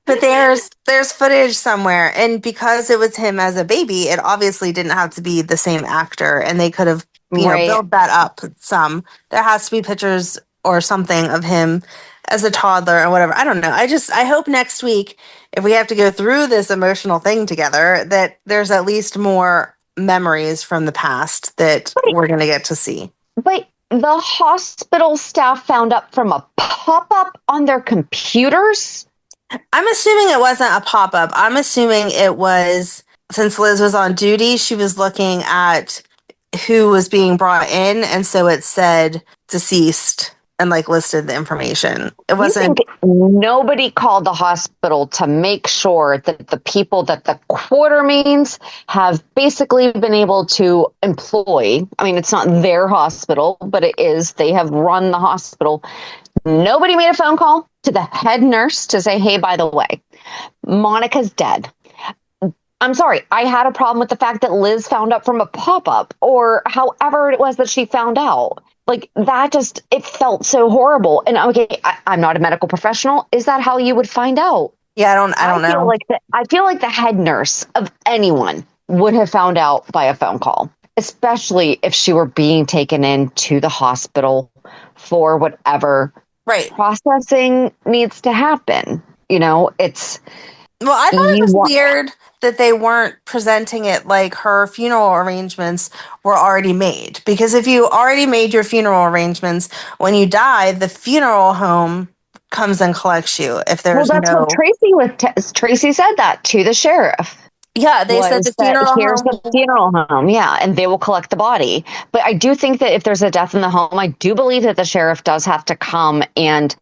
D: But there's footage somewhere. And because it was him as a baby, it obviously didn't have to be the same actor. And they could have built that up some. There has to be pictures or something of him as a toddler or whatever. I don't know. I hope next week, if we have to go through this emotional thing together, that there's at least more memories from the past that we're going to get to see.
C: But the hospital staff found up from a pop-up on their computers?
D: I'm assuming it wasn't a pop-up. I'm assuming it was, since Liz was on duty, she was looking at who was being brought in, and so it said deceased and like listed the information. It wasn't.
C: Nobody called the hospital to make sure that the people that the Quartermaines have basically been able to employ. I mean, it's not their hospital, but it is. They have run the hospital. Nobody made a phone call to the head nurse to say, hey, by the way, Monica's dead. I'm sorry. I had a problem with the fact that Liz found out from a pop-up or however it was that she found out. Like that it felt so horrible. And okay, I'm not a medical professional. Is that how you would find out?
D: Yeah, I don't know.
C: I feel like the head nurse of anyone would have found out by a phone call, especially if she were being taken into the hospital for whatever processing needs to happen. You know,
D: well, I thought it was weird that they weren't presenting it like her funeral arrangements were already made. Because if you already made your funeral arrangements, when you die, the funeral home comes and collects you. If there's
C: that's what Tracy Tracy said that to the sheriff.
D: Yeah, they said the
C: funeral home. Yeah, and they will collect the body. But I do think that if there's a death in the home, I do believe that the sheriff does have to come and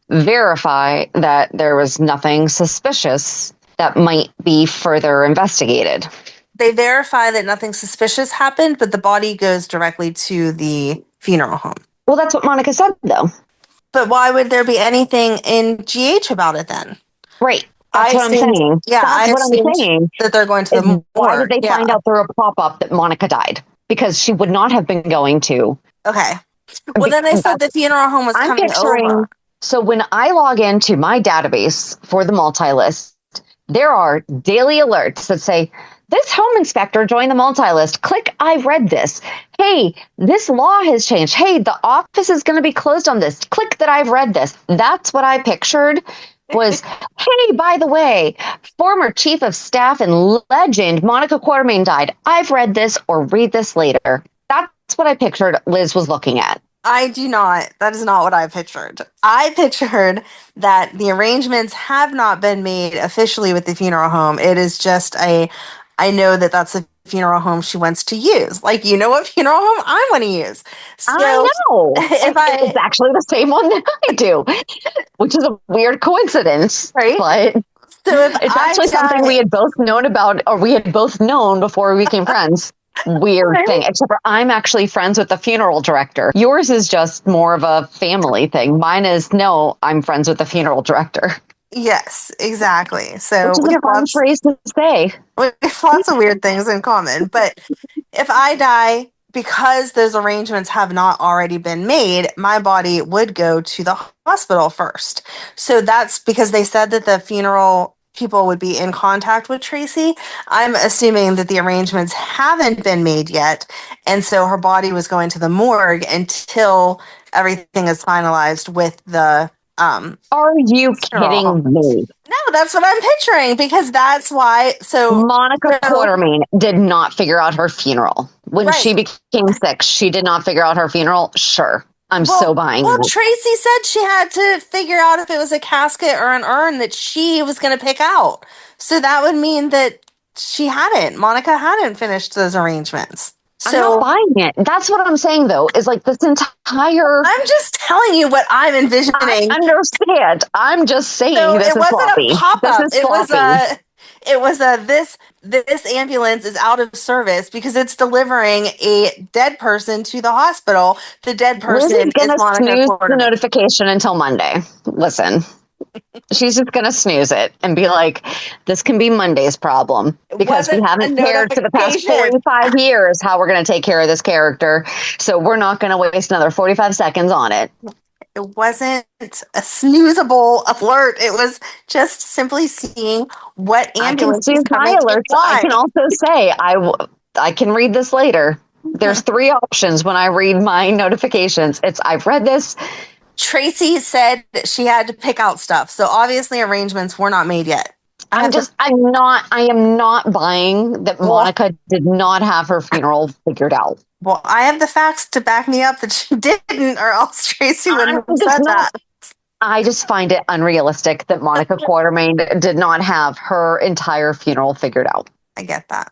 C: verify that there was nothing suspicious that might be further investigated.
D: They verify that nothing suspicious happened, but the body goes directly to the funeral home.
C: Well, that's what Monica said, though.
D: But why would there be anything in GH about it then?
C: Right. That's what I'm saying.
D: Yeah,
C: that's what I'm saying.
D: That they're going to the morgue.
C: Why did they find out through a pop-up that Monica died? Because she would not have been going to.
D: Okay. Well, then they said the funeral home was coming over.
C: So when I log into my database for the multi-list, there are daily alerts that say This home inspector joined the multi-list. Click, I read this. Hey, this law has changed. Hey, the office is going to be closed on this. Click that I've read this. That's what I pictured was, hey, by the way, former chief of staff and legend Monica Quartermaine died. I've read this, or read this later. That's what I pictured Liz was looking at.
D: I do not. That is not what I pictured. I pictured that the arrangements have not been made officially with the funeral home. It is just I know that that's the funeral home she wants to use. Like, you know what funeral home I want to use. So
C: I know.
D: It's
C: actually the same one that I do, which is a weird coincidence.
D: Right?
C: But
D: so if
C: it's actually something we had both known about, or we had both known before we became friends. Weird thing, except for I'm actually friends with the funeral director. Yours is just more of a family thing. Mine is, no, I'm friends with the funeral director.
D: Yes, exactly. So
C: we have fun phrase to say.
D: We have lots of weird things in common. But if I die, because those arrangements have not already been made, my body would go to the hospital first. So that's because they said that the funeral people would be in contact with Tracy. I'm assuming that the arrangements haven't been made yet. And so her body was going to the morgue until everything is finalized with the
C: Are you kidding me?
D: No, that's what I'm picturing, because that's why. So
C: Monica Quartermaine did not figure out her funeral. When she became sick, she did not figure out her funeral. Sure. I'm so buying it.
D: Tracy said she had to figure out if it was a casket or an urn that she was going to pick out. So that would mean that Monica hadn't finished those arrangements. So,
C: I'm not buying it. That's what I'm saying, though, is like this entire...
D: I'm just telling you what I'm envisioning.
C: I understand. I'm just saying this is sloppy.
D: It wasn't a pop-up. It was this ambulance is out of service because it's delivering a dead person to the hospital. The dead person is Monica Quartermaine.
C: The notification until Monday. Listen. She's just going to snooze it and be like, this can be Monday's problem because we haven't cared for the past 45 years how we're going to take care of this character. So we're not going to waste another 45 seconds on it.
D: It wasn't a snoozable alert. It was just simply seeing what ambulance is coming.
C: I can also say, I can read this later. There's 3 options when I read my notifications. It's, I've read this.
D: Tracy said that she had to pick out stuff. So obviously arrangements were not made yet.
C: I am not buying that Monica did not have her funeral figured out.
D: Well, I have the facts to back me up that she didn't, or else Tracy wouldn't have said that.
C: I just find it unrealistic that Monica Quartermaine did not have her entire funeral figured out.
D: I get that.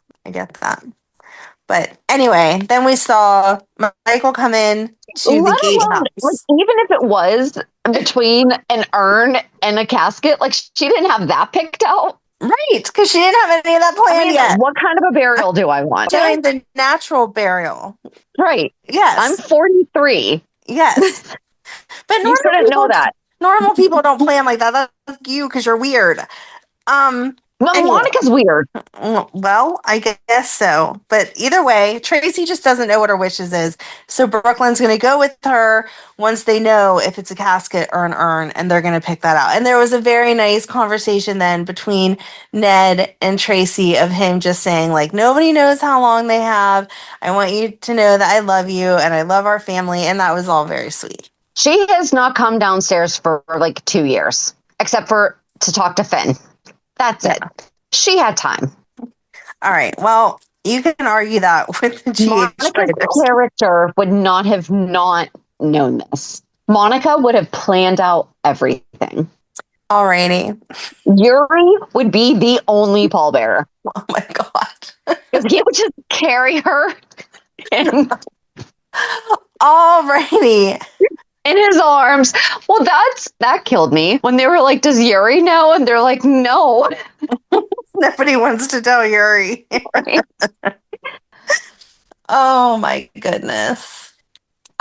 D: But anyway, then we saw Michael come in to the gatehouse.
C: Like, even if it was between an urn and a casket, like she didn't have that picked out.
D: Right, because she didn't have any of that planned yet.
C: What kind of a burial do I want?
D: Doing the natural burial.
C: Right.
D: Yes.
C: I'm 43.
D: Yes. But
C: you shouldn't know that.
D: Normal people don't plan like that. That's you because you're weird.
C: Monica's weird.
D: Well, I guess so. But either way, Tracy just doesn't know what her wishes is. So Brooklyn's going to go with her once they know if it's a casket or an urn, and they're going to pick that out. And there was a very nice conversation then between Ned and Tracy of him just saying, like, nobody knows how long they have. I want you to know that I love you and I love our family. And that was all very sweet.
C: She has not come downstairs for like 2 years, except for to talk to Finn. That's it. She had time.
D: All right. Well, you can argue that with the GH
C: Monica's character would not have not known this. Monica would have planned out everything.
D: Alrighty.
C: Yuri would be the only pallbearer.
D: Oh my God.
C: He would just carry her
D: Alrighty.
C: in his arms. Well, that killed me when they were like, does Yuri know? And they're like, no.
D: Nobody wants to tell Yuri. Right? Oh my goodness.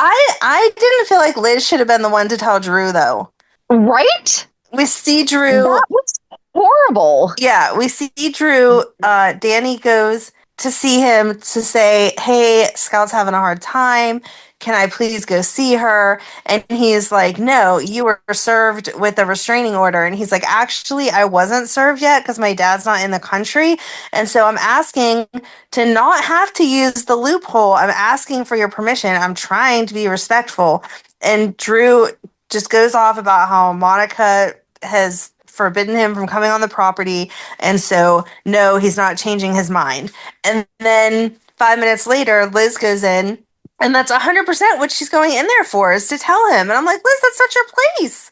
D: I didn't feel like Liz should have been the one to tell Drew, though.
C: Right?
D: We see Drew.
C: That was horrible.
D: Yeah, we see Drew. Danny goes to see him to say, hey, Scout's having a hard time. Can I please go see her? And he's like, no, you were served with a restraining order. And he's like, actually, I wasn't served yet because my dad's not in the country. And so I'm asking to not have to use the loophole. I'm asking for your permission. I'm trying to be respectful. And Drew just goes off about how Monica has forbidden him from coming on the property. And so, no, he's not changing his mind. And then 5 minutes later, Liz goes in. And that's 100% what she's going in there for, is to tell him. And I'm like, Liz, that's not your place.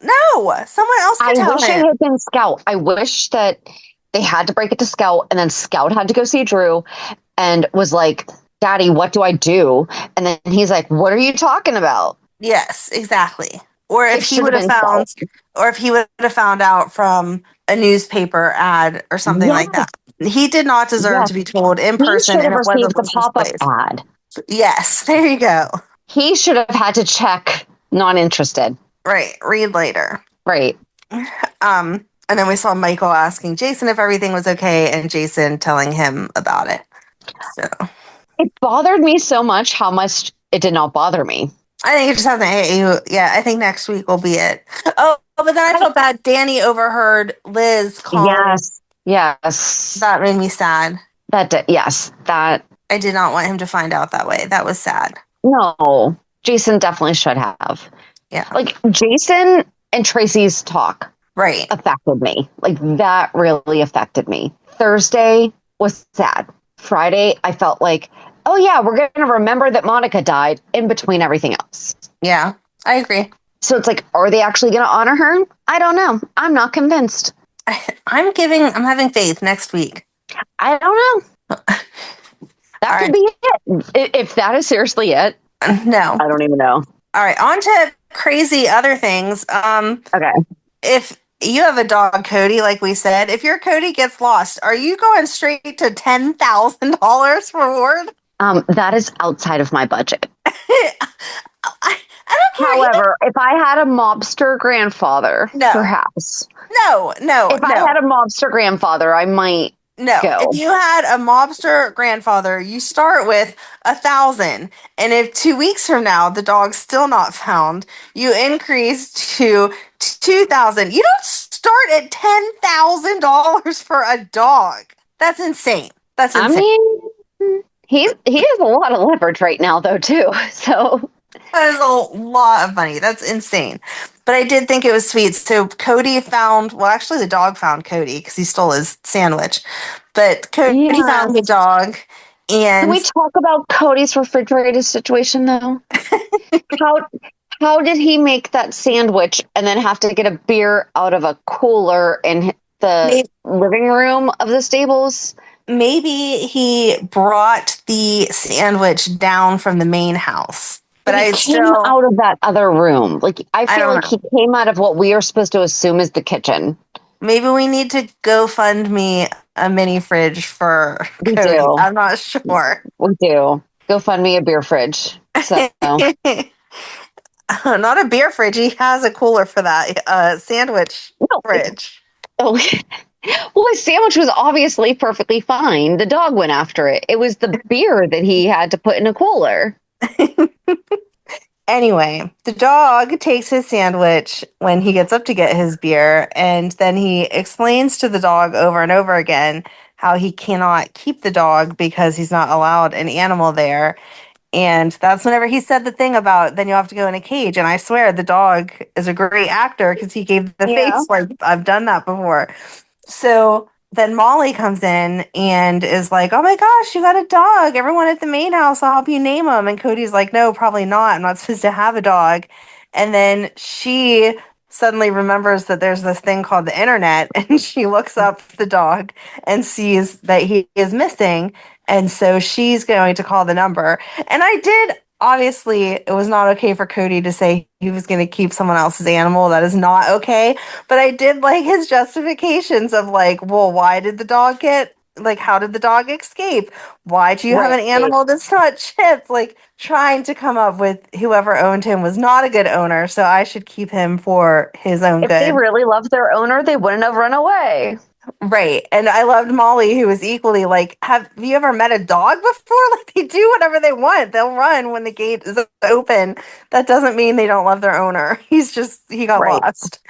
D: No, someone else can tell him.
C: I wish it had been Scout. I wish that they had to break it to Scout, and then Scout had to go see Drew and was like, Daddy, what do I do? And then he's like, what are you talking about?
D: Yes, exactly. Or if he would have found out from a newspaper ad or something like that. He did not deserve to be told in person.
C: He should have received the pop-up ad.
D: Yes, there you go.
C: He should have had to check not interested.
D: Right. Read later.
C: Right.
D: And then we saw Michael asking Jason if everything was okay and Jason telling him about it. So
C: it bothered me so much how much it did not bother me.
D: I think it just hasn't hit you. Yeah, I think next week will be it. Oh, but then I felt bad. Danny overheard Liz calling.
C: Yes.
D: That made me sad.
C: That
D: I did not want him to find out that way. That was sad.
C: No, Jason definitely should have.
D: Yeah.
C: Like, Jason and Tracy's talk affected me. Like, that really affected me. Thursday was sad. Friday, I felt like, oh yeah, we're going to remember that Monica died in between everything else.
D: Yeah, I agree.
C: So it's like, are they actually going to honor her? I don't know. I'm not convinced.
D: I'm having faith next week.
C: I don't know. That could be it. If that is seriously it.
D: No.
C: I don't even know.
D: All right. On to crazy other things.
C: Okay.
D: If you have a dog, Cody, like we said, if your Cody gets lost, are you going straight to $10,000 reward?
C: That is outside of my budget.
D: I don't care.
C: However, if I had a mobster grandfather, perhaps.
D: No.
C: If I had a mobster grandfather, I might.
D: No,
C: go.
D: If you had a mobster grandfather, you start with 1,000, and if 2 weeks from now the dog's still not found, you increase to 2,000. You don't start at $10,000 for a dog. That's insane. I
C: mean, he has a lot of leverage right now, though, too. So
D: that is a lot of money. That's insane. But I did think it was sweet. So Cody actually the dog found Cody because he stole his sandwich. But Cody found the dog. And
C: can we talk about Cody's refrigerated situation, though? How did he make that sandwich and then have to get a beer out of a cooler in the living room of the stables?
D: Maybe he brought the sandwich down from the main house. But
C: he came out of that other room. Like, I feel like he came out of what we are supposed to assume is the kitchen.
D: Maybe we need to GoFundMe a mini fridge for Cody.
C: Do.
D: I'm not sure.
C: We do. GoFundMe a beer fridge. So.
D: Not a beer fridge. He has a cooler for that. Sandwich fridge.
C: Oh, well, his sandwich was obviously perfectly fine. The dog went after it. It was the beer that he had to put in a cooler.
D: Anyway, the dog takes his sandwich when he gets up to get his beer, and then he explains to the dog over and over again how he cannot keep the dog because he's not allowed an animal there. And that's whenever he said the thing about then you have to go in a cage. And I swear the dog is a great actor because he gave the face like I've done that before. So then Molly comes in and is like, oh my gosh, you got a dog. Everyone at the main house, I'll help you name him. And Cody's like, no, probably not. I'm not supposed to have a dog. And then she suddenly remembers that there's this thing called the internet, and she looks up the dog and sees that he is missing. And so she's going to call the number. And obviously, it was not okay for Cody to say he was going to keep someone else's animal. That is not okay. But I did like his justifications of like, well, why did the dog how did the dog escape? Why do you have an animal that's not chipped? Like, trying to come up with whoever owned him was not a good owner, so I should keep him for his own good.
C: If they really loved their owner, they wouldn't have run away.
D: Right. And I loved Molly, who was equally like, have you ever met a dog before? Like, they do whatever they want. They'll run when the gate is open. That doesn't mean they don't love their owner. He got
C: Right.
D: lost.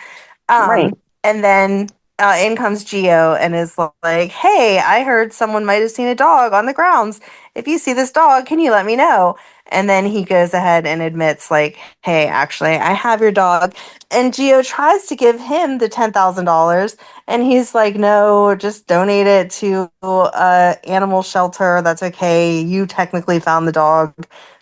C: Right.
D: And then in comes Gio and is like, hey, I heard someone might have seen a dog on the grounds. If you see this dog, can you let me know? And then he goes ahead and admits, like, hey, actually, I have your dog. And Gio tries to give him the $10,000. And he's like, no, just donate it to animal shelter. That's okay. You technically found the dog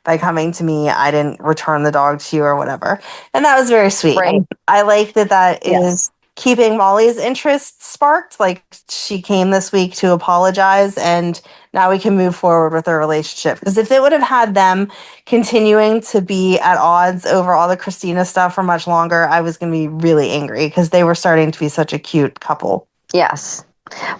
D: by coming to me. I didn't return the dog to you or whatever. And that was very sweet.
C: Right.
D: I like that
C: Yes.
D: is keeping Molly's interest sparked. Like, she came this week to apologize, and now we can move forward with their relationship. Because if it would have had them continuing to be at odds over all the Christina stuff for much longer, I was going to be really angry because they were starting to be such a cute couple.
C: Yes.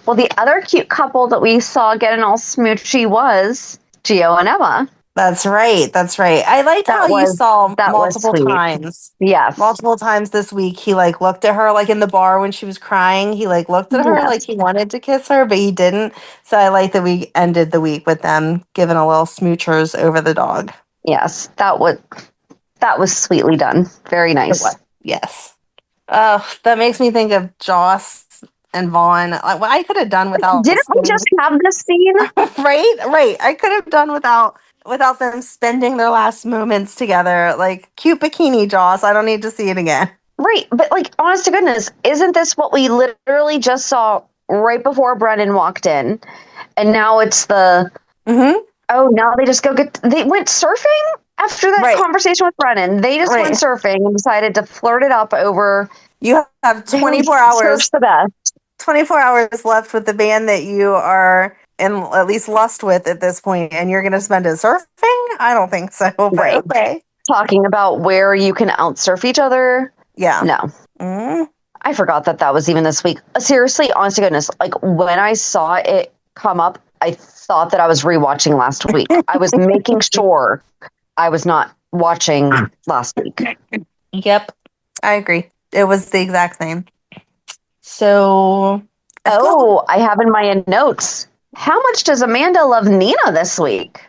C: Well, the other cute couple that we saw getting all smoochy was Gio and Emma.
D: That's right. That's right. I liked how you saw multiple times.
C: Yes.
D: Multiple times this week, he like looked at her like in the bar when she was crying. He like looked at her like he wanted to kiss her, but he didn't. So I like that we ended the week with them giving a little smoochers over the dog.
C: Yes, that was sweetly done. Very nice.
D: Yes. That makes me think of Joss and Vaughn. Like, what I could have done without.
C: Didn't we just have this scene?
D: Right. I could have done without them spending their last moments together. Like, cute bikini, Joss. I don't need to see it again.
C: Right. But, like, honest to goodness, isn't this what we literally just saw right before Brennan walked in? And now it's the, oh, now they just they went surfing after that conversation with Brennan. They just went surfing and decided to flirt it up over.
D: You have 24 hours.
C: The best.
D: 24 hours left with the band that you are in at least lust with at this point, and you're going to spend it surfing? I don't think so.
C: Right.
D: Okay.
C: Talking about where you can outsurf each other.
D: Yeah.
C: No. I forgot that was even this week. Seriously, honest to goodness, like when I saw it come up, I thought that I was rewatching last week. I was making sure I was not watching last week.
D: Yep. I agree. It was the exact same. So.
C: I have in my notes. How much does Amanda love Nina this week?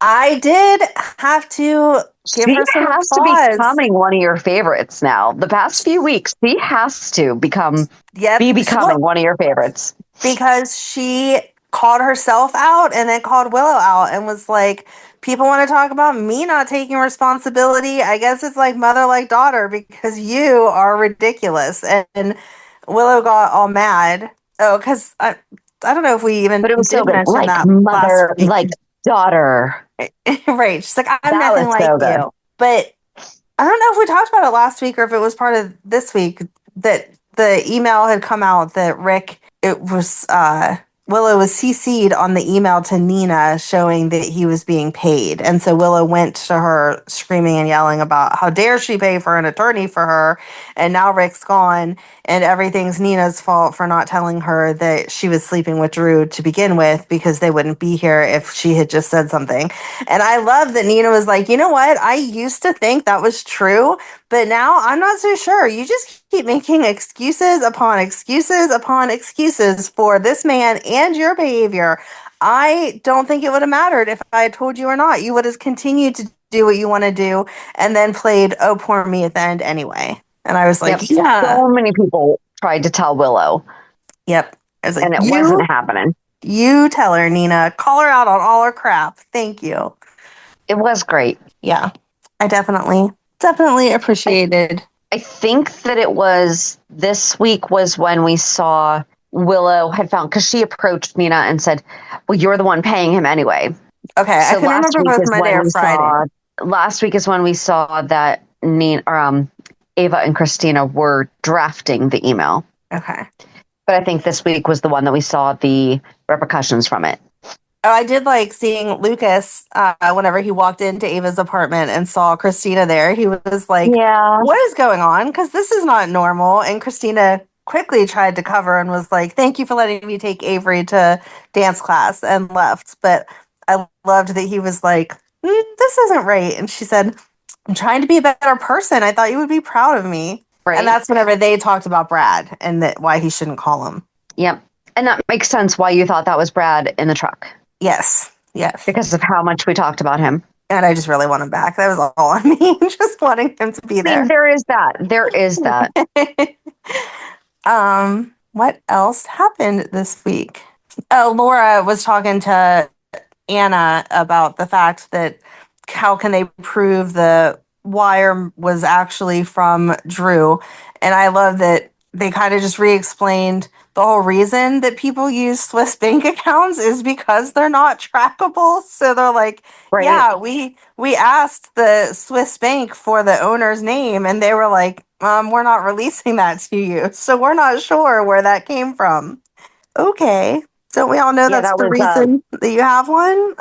D: I did have to give her some applause.
C: She has to be becoming one of your favorites now. The past few weeks, she has to becoming one of your favorites.
D: Because she called herself out and then called Willow out and was like, people want to talk about me not taking responsibility. I guess it's like mother like daughter because you are ridiculous. And Willow got all mad. Oh, because I don't know if we even
C: but it was
D: did mention
C: like
D: that
C: mother like daughter.
D: Right. She's like, I'm nothing like you. But I don't know if we talked about it last week or if it was part of this week that the email had come out that Willow was CC'd on the email to Nina showing that he was being paid. And so Willow went to her screaming and yelling about how dare she pay for an attorney for her. And now Rick's gone and everything's Nina's fault for not telling her that she was sleeping with Drew to begin with because they wouldn't be here if she had just said something. And I love that Nina was like, you know what? I used to think that was true, but now I'm not so sure. You just keep making excuses upon excuses upon excuses for this man and your behavior. I don't think it would have mattered if I had told you or not. You would have continued to do what you want to do and then played oh poor me at the end anyway. And I was like, yeah.
C: So many people tried to tell Willow.
D: Yep. I was like,
C: and it wasn't happening.
D: You tell her, Nina. Call her out on all her crap. Thank you.
C: It was great.
D: Yeah. I definitely appreciated.
C: I think that it was this week was when we saw Willow had found, because she approached Nina and said, well, you're the one paying him anyway.
D: Okay, so I can remember both Monday or Friday.
C: Last week is when we saw that Nina, Ava and Christina were drafting the email.
D: Okay.
C: But I think this week was the one that we saw the repercussions from it.
D: Oh, I did like seeing Lucas whenever he walked into Ava's apartment and saw Christina there. He was like, what is going on? Because this is not normal. And Christina quickly tried to cover and was like, thank you for letting me take Avery to dance class, and left. But I loved that he was like, this isn't right. And she said, I'm trying to be a better person. I thought you would be proud of me. Right. And that's whenever they talked about Brad and that why he shouldn't call him.
C: Yep. And that makes sense why you thought that was Brad in the truck.
D: Yes.
C: Because of how much we talked about him.
D: And I just really want him back. That was all on me. Just wanting him to be there.
C: I mean, there is that.
D: What else happened this week? Laura was talking to Anna about the fact that how can they prove the wire was actually from Drew. And I love that they kind of just re-explained the whole reason that people use Swiss bank accounts is because they're not trackable. So they're like,
C: right.
D: Yeah, we asked the Swiss bank for the owner's name and they were like, we're not releasing that to you. So we're not sure where that came from. Okay. Don't we all know that's the reason that you have one?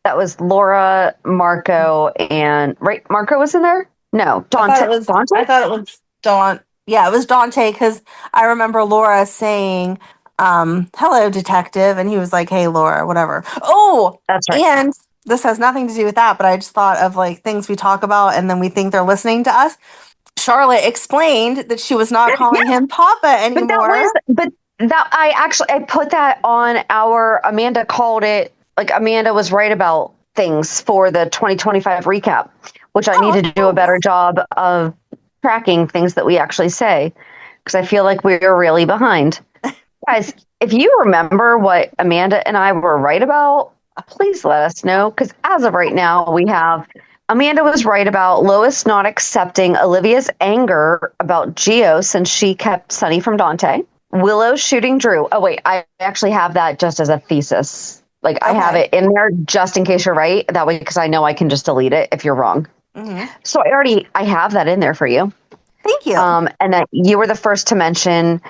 C: That was Laura, Marco, and right. Marco was in there? No, Dante.
D: I thought it was Don. Yeah, it was Dante because I remember Laura saying, hello, detective. And he was like, hey, Laura, whatever. Oh,
C: that's right.
D: And this has nothing to do with that, but I just thought of like things we talk about and then we think they're listening to us. Charlotte explained that she was not calling him Papa anymore.
C: But I put that on our Amanda called it. Like Amanda was right about things for the 2025 recap, which I need to do a better job of tracking things that we actually say because I feel like we're really behind. Guys, if you remember what Amanda and I were right about, please let us know because as of right now, we have Amanda was right about Lois not accepting Olivia's anger about Gio since she kept Sonny from Dante. Willow shooting Drew. Oh, wait, I actually have that just as a thesis. Like, I have it in there just in case you're right. That way, because I know I can just delete it if you're wrong. Mm-hmm. So I have that in there for you.
D: Thank you.
C: And that you were the first to mention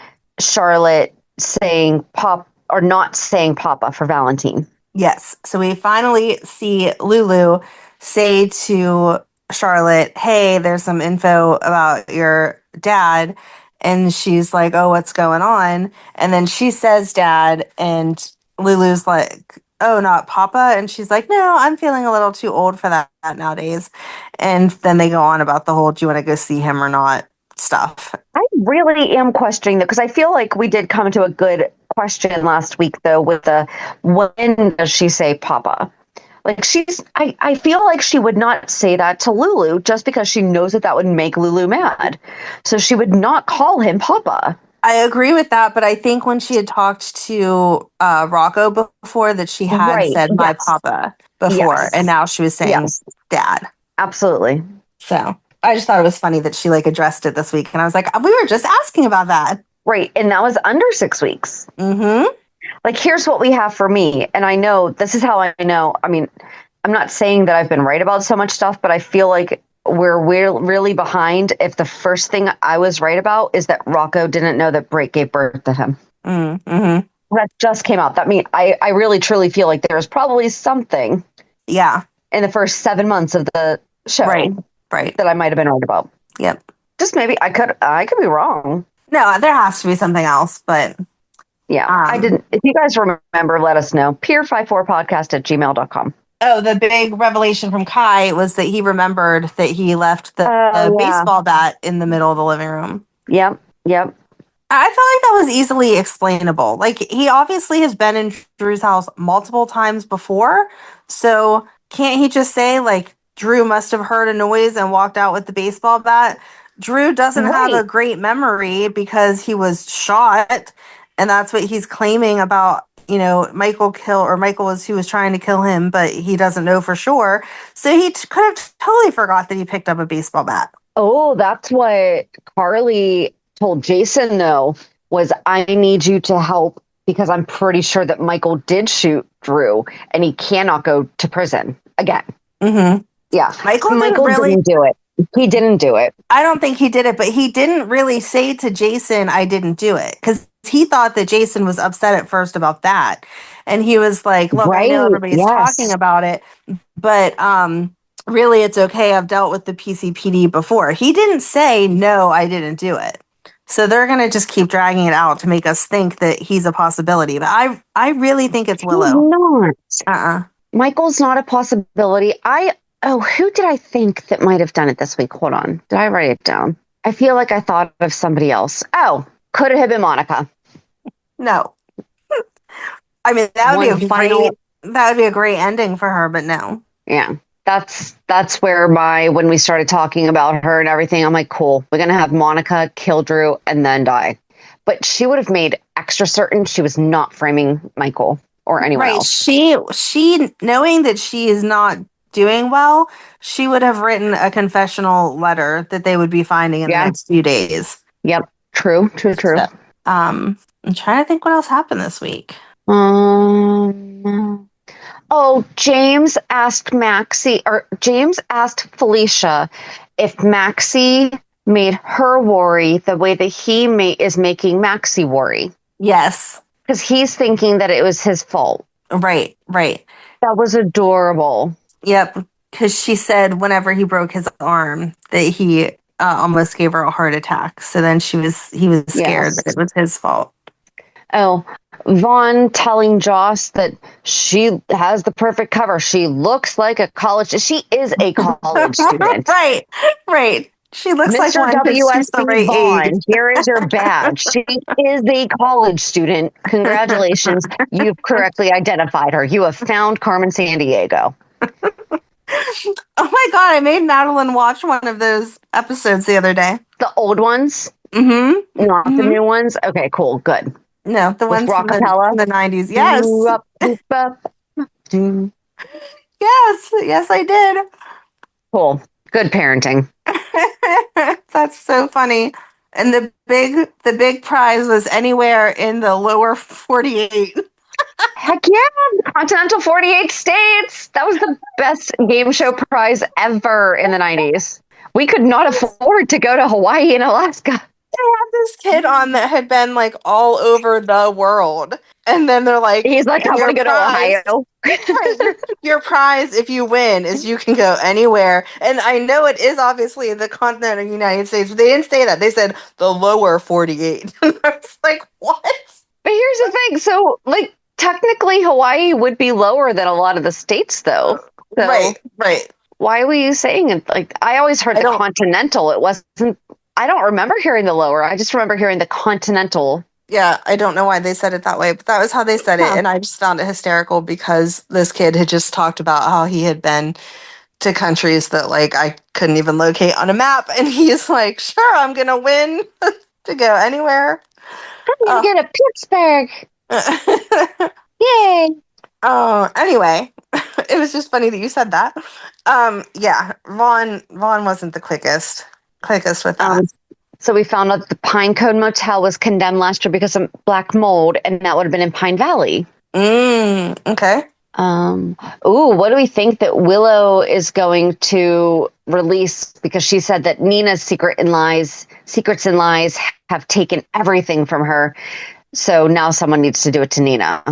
C: Charlotte saying Pop or not saying Papa for Valentine.
D: Yes. So we finally see Lulu say to Charlotte, hey, there's some info about your dad. And she's like, oh, what's going on? And then she says dad, and Lulu's like, oh, not Papa. And she's like, no, I'm feeling a little too old for that nowadays. And then they go on about the whole, do you want to go see him or not stuff.
C: I really am questioning that because I feel like we did come to a good question last week, though, with the when does she say Papa? Like I feel like she would not say that to Lulu just because she knows that would make Lulu mad. So she would not call him Papa.
D: I agree with that, but I think when she had talked to Rocco before that she had said my Papa before, and now she was saying dad.
C: Absolutely.
D: So I just thought it was funny that she like addressed it this week, and I was like, we were just asking about that.
C: Right, and that was under 6 weeks.
D: Mm-hmm.
C: Like, here's what we have for me, and I know this is how I know. I mean, I'm not saying that I've been right about so much stuff, but I feel like we're really behind if the first thing I was right about is that Rocco didn't know that Britt gave birth to him.
D: Mm-hmm.
C: That just came out. That means I really truly feel like there's probably something in the first 7 months of the show
D: right
C: that I might have been right about.
D: Yep.
C: Just maybe I could be wrong.
D: No, there has to be something else, but
C: yeah, I didn't. If you guys remember, let us know. peer54podcast@gmail.com.
D: Oh, the big revelation from Kai was that he remembered that he left the baseball bat in the middle of the living room.
C: Yep.
D: I felt like that was easily explainable. Like, he obviously has been in Drew's house multiple times before. So can't he just say, like, Drew must have heard a noise and walked out with the baseball bat? Drew doesn't have a great memory because he was shot. And that's what he's claiming about, Michael was who was trying to kill him, but he doesn't know for sure. So he could have totally forgot that he picked up a baseball bat.
C: Oh, that's what Carly told Jason, though, was I need you to help because I'm pretty sure that Michael did shoot Drew and he cannot go to prison again.
D: Mm-hmm.
C: Yeah.
D: Michael
C: didn't do it. He didn't do it.
D: I don't think he did it, but he didn't really say to Jason, I didn't do it. Because he thought that Jason was upset at first about that. And he was like, look, I know everybody's talking about it, but really it's okay. I've dealt with the PCPD before. He didn't say, no, I didn't do it. So they're going to just keep dragging it out to make us think that he's a possibility. But I really think it's Willow.
C: He's not. Michael's not a possibility. Who did I think that might have done it this week? Hold on. Did I write it down? I feel like I thought of somebody else. Oh, could it have been Monica?
D: No. I mean, that would be a great ending for her, but no.
C: Yeah. That's where when we started talking about her and everything, I'm like, cool, we're gonna have Monica kill Drew and then die. But she would have made extra certain she was not framing Michael or anyone else.
D: She knowing that she is not doing well, she would have written a confessional letter that they would be finding in the next few days.
C: Yep. True.
D: So, I'm trying to think what else happened this week.
C: James asked Felicia if Maxie made her worry the way that he is making Maxie worry.
D: Yes.
C: Because he's thinking that it was his fault.
D: Right.
C: That was adorable.
D: Yep. Because she said whenever he broke his arm that he almost gave her a heart attack. So then he was scared that it was his fault.
C: Oh, Vaughn telling Joss that she has the perfect cover. She looks like a college. She is a college student.
D: Right. She looks like
C: Mr.
D: one, but she's the right
C: Vaughn,
D: age.
C: here is your badge. She is a college student. Congratulations. You've correctly identified her. You have found Carmen Sandiego.
D: Oh my God, I made Madeline watch one of those episodes the other day.
C: The old ones?
D: Mm-hmm.
C: Not the new ones? Okay, cool. Good.
D: No, the ones from the 90s. Yes. Yes, I did.
C: Cool. Good parenting.
D: That's so funny. And the big prize was anywhere in the lower 48.
C: Heck yeah, the Continental 48 states. That was the best game show prize ever in the 90s. We could not afford to go to Hawaii and Alaska.
D: They had this kid on that had been like all over the world. And then they're like,
C: he's like, I want to go to Ohio.
D: Your prize, if you win, is you can go anywhere. And I know it is obviously the continent of the United States, but they didn't say that. They said the lower 48. I was like, what?
C: But here's the thing. So, like, technically, Hawaii would be lower than a lot of the states, though. So
D: right.
C: Why were you saying it? Like, I always heard the continental. It wasn't. I don't remember hearing the lower. I just remember hearing the continental.
D: Yeah, I don't know why they said it that way, but that was how they said it. And I just found it hysterical because this kid had just talked about how he had been to countries that, like, I couldn't even locate on a map. And he's like, sure, I'm going to win to go anywhere.
C: I'm going to get a Pittsburgh. Yay.
D: Oh, anyway, it was just funny that you said that. Yeah, Vaughn wasn't the quickest with that.
C: So we found out the Pine Cone Motel was condemned last year because of black mold, and that would have been in Pine Valley.
D: Okay.
C: What do we think that Willow is going to release? Because she said that Nina's secrets and lies have taken everything from her. So now someone needs to do it to Nina.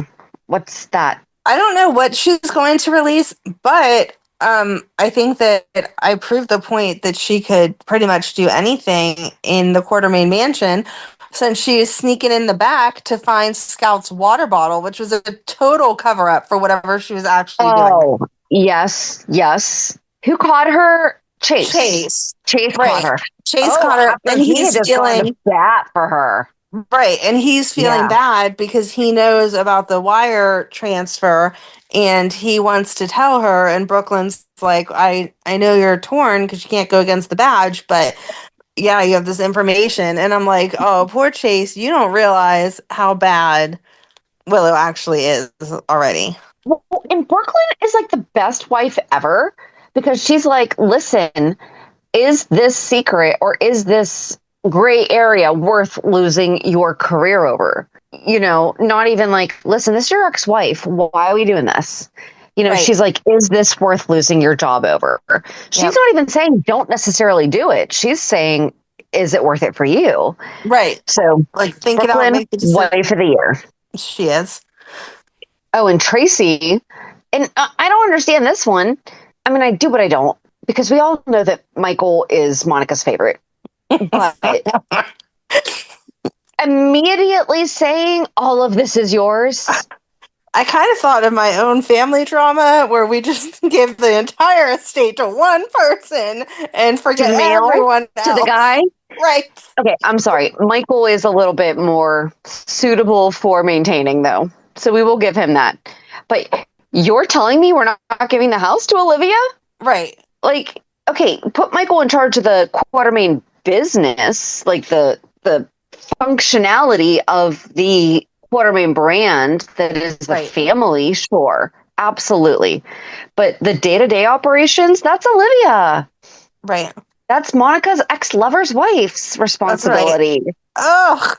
C: What's that?
D: I don't know what she's going to release, but I think that I proved the point that she could pretty much do anything in the Quartermaine mansion, since she is sneaking in the back to find Scout's water bottle, which was a total cover-up for whatever she was actually doing.
C: Oh, yes. Who caught her? Chase caught her.
D: Chase caught her, and he's feeling
C: that for her.
D: Right, and he's feeling bad because he knows about the wire transfer, and he wants to tell her, and Brooklyn's like, I know you're torn because you can't go against the badge, but yeah, you have this information. And I'm like, oh, poor Chase, you don't realize how bad Willow actually is already.
C: Well, and Brooklyn is like the best wife ever, because she's like, listen, is this secret or is this gray area worth losing your career over? Not even like, listen, this is your ex-wife. Why are we doing this? Right. She's like, is this worth losing your job over? She's not even saying don't necessarily do it. She's saying, is it worth it for you?
D: Right.
C: So,
D: like, think
C: Brooklyn,
D: it out. Make the decision.
C: Wife of the year.
D: She is.
C: Oh, and Tracy, and I don't understand this one. I mean, I do, but I don't, because we all know that Michael is Monica's favorite. But immediately saying all of this is yours.
D: I kind of thought of my own family drama where we just give the entire estate to one person and forget everyone else.
C: To the guy.
D: Right.
E: Okay, I'm sorry. Michael is a little bit more suitable for maintaining, though. So we will give him that. But you're telling me we're not giving the house to Olivia?
D: Right.
E: Like, okay, put Michael in charge of the Quartermaine business, like the functionality of the Quartermaine brand that is the family, sure. Absolutely. But the day-to-day operations, that's Olivia.
D: Right.
E: That's Monica's ex-lover's wife's responsibility.
D: Right. Oh,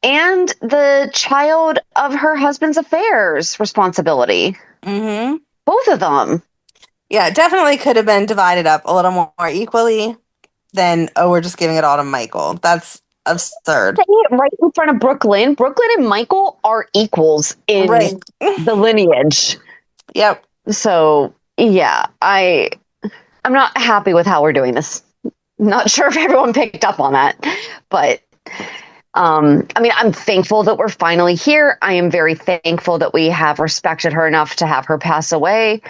E: and the child of her husband's affairs responsibility.
D: Mm-hmm.
E: Both of them.
D: Yeah, it definitely could have been divided up a little more equally than, we're just giving it all to Michael. That's absurd.
E: Saying it right in front of Brooklyn. Brooklyn and Michael are equals in the lineage.
D: Yep.
E: So, yeah, I'm not happy with how we're doing this. Not sure if everyone picked up on that, but I mean, I'm thankful that we're finally here. I am very thankful that we have respected her enough to have her pass away.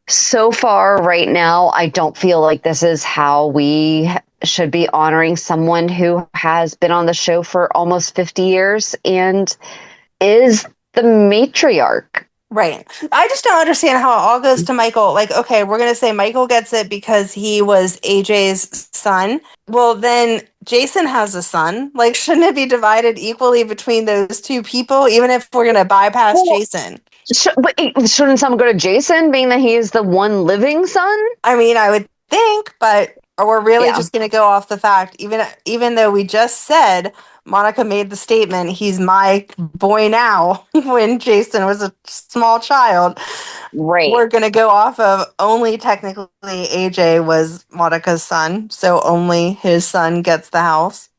E: So far, right now, I don't feel like this is how we should be honoring someone who has been on the show for almost 50 years and is the matriarch.
D: Right. I just don't understand how it all goes to Michael. Like, okay, we're going to say Michael gets it because he was AJ's son. Well, then Jason has a son. Like, shouldn't it be divided equally between those two people, even if we're going to bypass Jason?
E: Shouldn't someone go to Jason, being that he is the one living son?
D: I mean, I would think, but we're really just going to go off the fact, even though we just said Monica made the statement, he's my boy now, when Jason was a small child.
E: Right.
D: We're going to go off of only technically AJ was Monica's son, so only his son gets the house.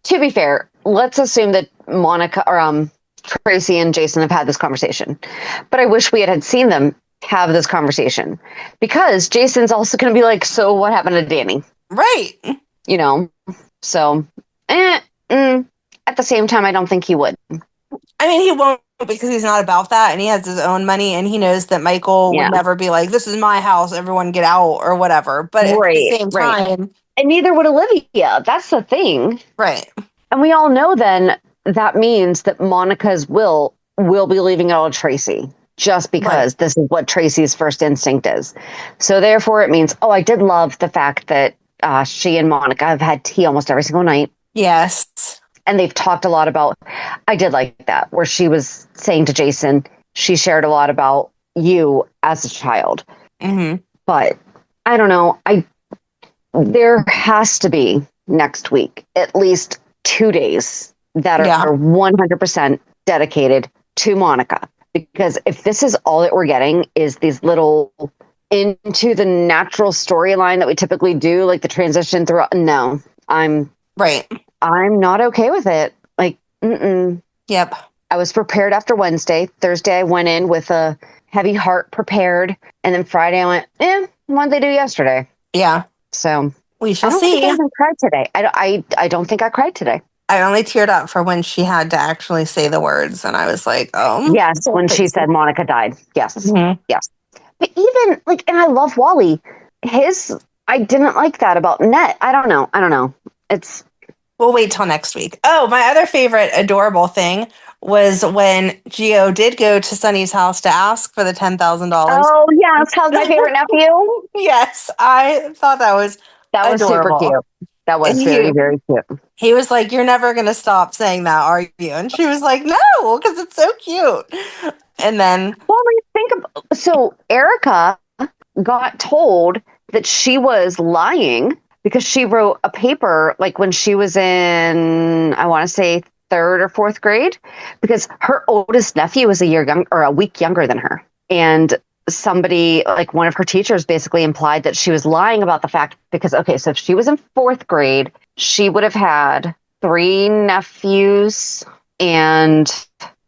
E: To be fair, let's assume that Monica or Tracy and Jason have had this conversation. But I wish we had seen them have this conversation, because Jason's also going to be like, so what happened to Danny?
D: Right.
E: You know, so at the same time, I don't think he would.
D: I mean, he won't, because he's not about that, and he has his own money, and he knows that Michael would never be like, this is my house, everyone get out, or whatever. But at the same time...
E: And neither would Olivia. That's the thing.
D: Right.
E: And we all know then that means that Monica's will be leaving it all to Tracy, just because this is what Tracy's first instinct is. So therefore it means, I did love the fact that she and Monica have had tea almost every single night.
D: Yes.
E: And they've talked a lot about, I did like that, where she was saying to Jason, she shared a lot about you as a child.
D: Mm-hmm.
E: But I don't know. There has to be next week at least 2 days that are 100% dedicated to Monica. Because if this is all that we're getting is these little into the natural storyline that we typically do, like the transition through, no, I'm not okay with it. Like,
D: Yep.
E: I was prepared after Wednesday. Thursday, I went in with a heavy heart prepared. And then Friday, I went, what did they do yesterday?
D: Yeah.
E: So
D: we shall
E: see. I don't think I cried today. I don't think I cried today.
D: I only teared up for when she had to actually say the words. And I was like, oh.
E: Yes, when she said Monica died. Yes.
D: Mm-hmm.
E: Yes. But even, like, and I love Wally. I didn't like that about Ned. I don't know.
D: We'll wait till next week. Oh, my other favorite adorable thing was when Gio did go to Sonny's house to ask for the $10,000.
E: Oh, yes. How's my favorite nephew?
D: Yes. I thought that was adorable.
E: Super cute. That was very, very cute.
D: He was like, you're never going to stop saying that, are you? And she was like, no, because it's so cute. And then...
E: So Erica got told that she was lying because she wrote a paper like when she was in, I want to say, 3rd or 4th grade, because her oldest nephew was a week younger than her. And somebody, like one of her teachers, basically implied that she was lying about the fact because, so if she was in 4th grade, she would have had 3 nephews and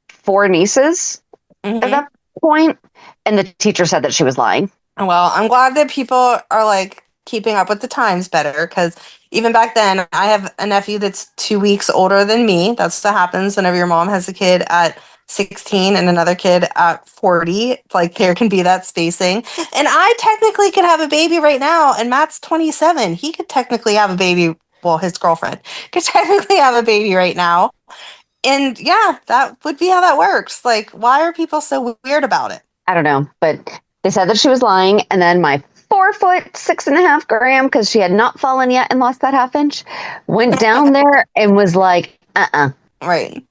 E: 4 nieces at that point. And the teacher said that she was lying.
D: Well, I'm glad that people are like keeping up with the times better, because even back then, I have a nephew that's 2 weeks older than me. That's what happens whenever your mom has a kid at 16 and another kid at 40. Like, there can be that spacing. And I technically could have a baby right now, and Matt's 27. He could technically have a baby well, his girlfriend could technically have a baby right now. And yeah, that would be how that works. Like, why are people so weird about it?
E: I don't know, but they said that she was lying. And then my 4 foot 6.5 gram, because she had not fallen yet and lost that half inch, went down there and was like,
D: Right.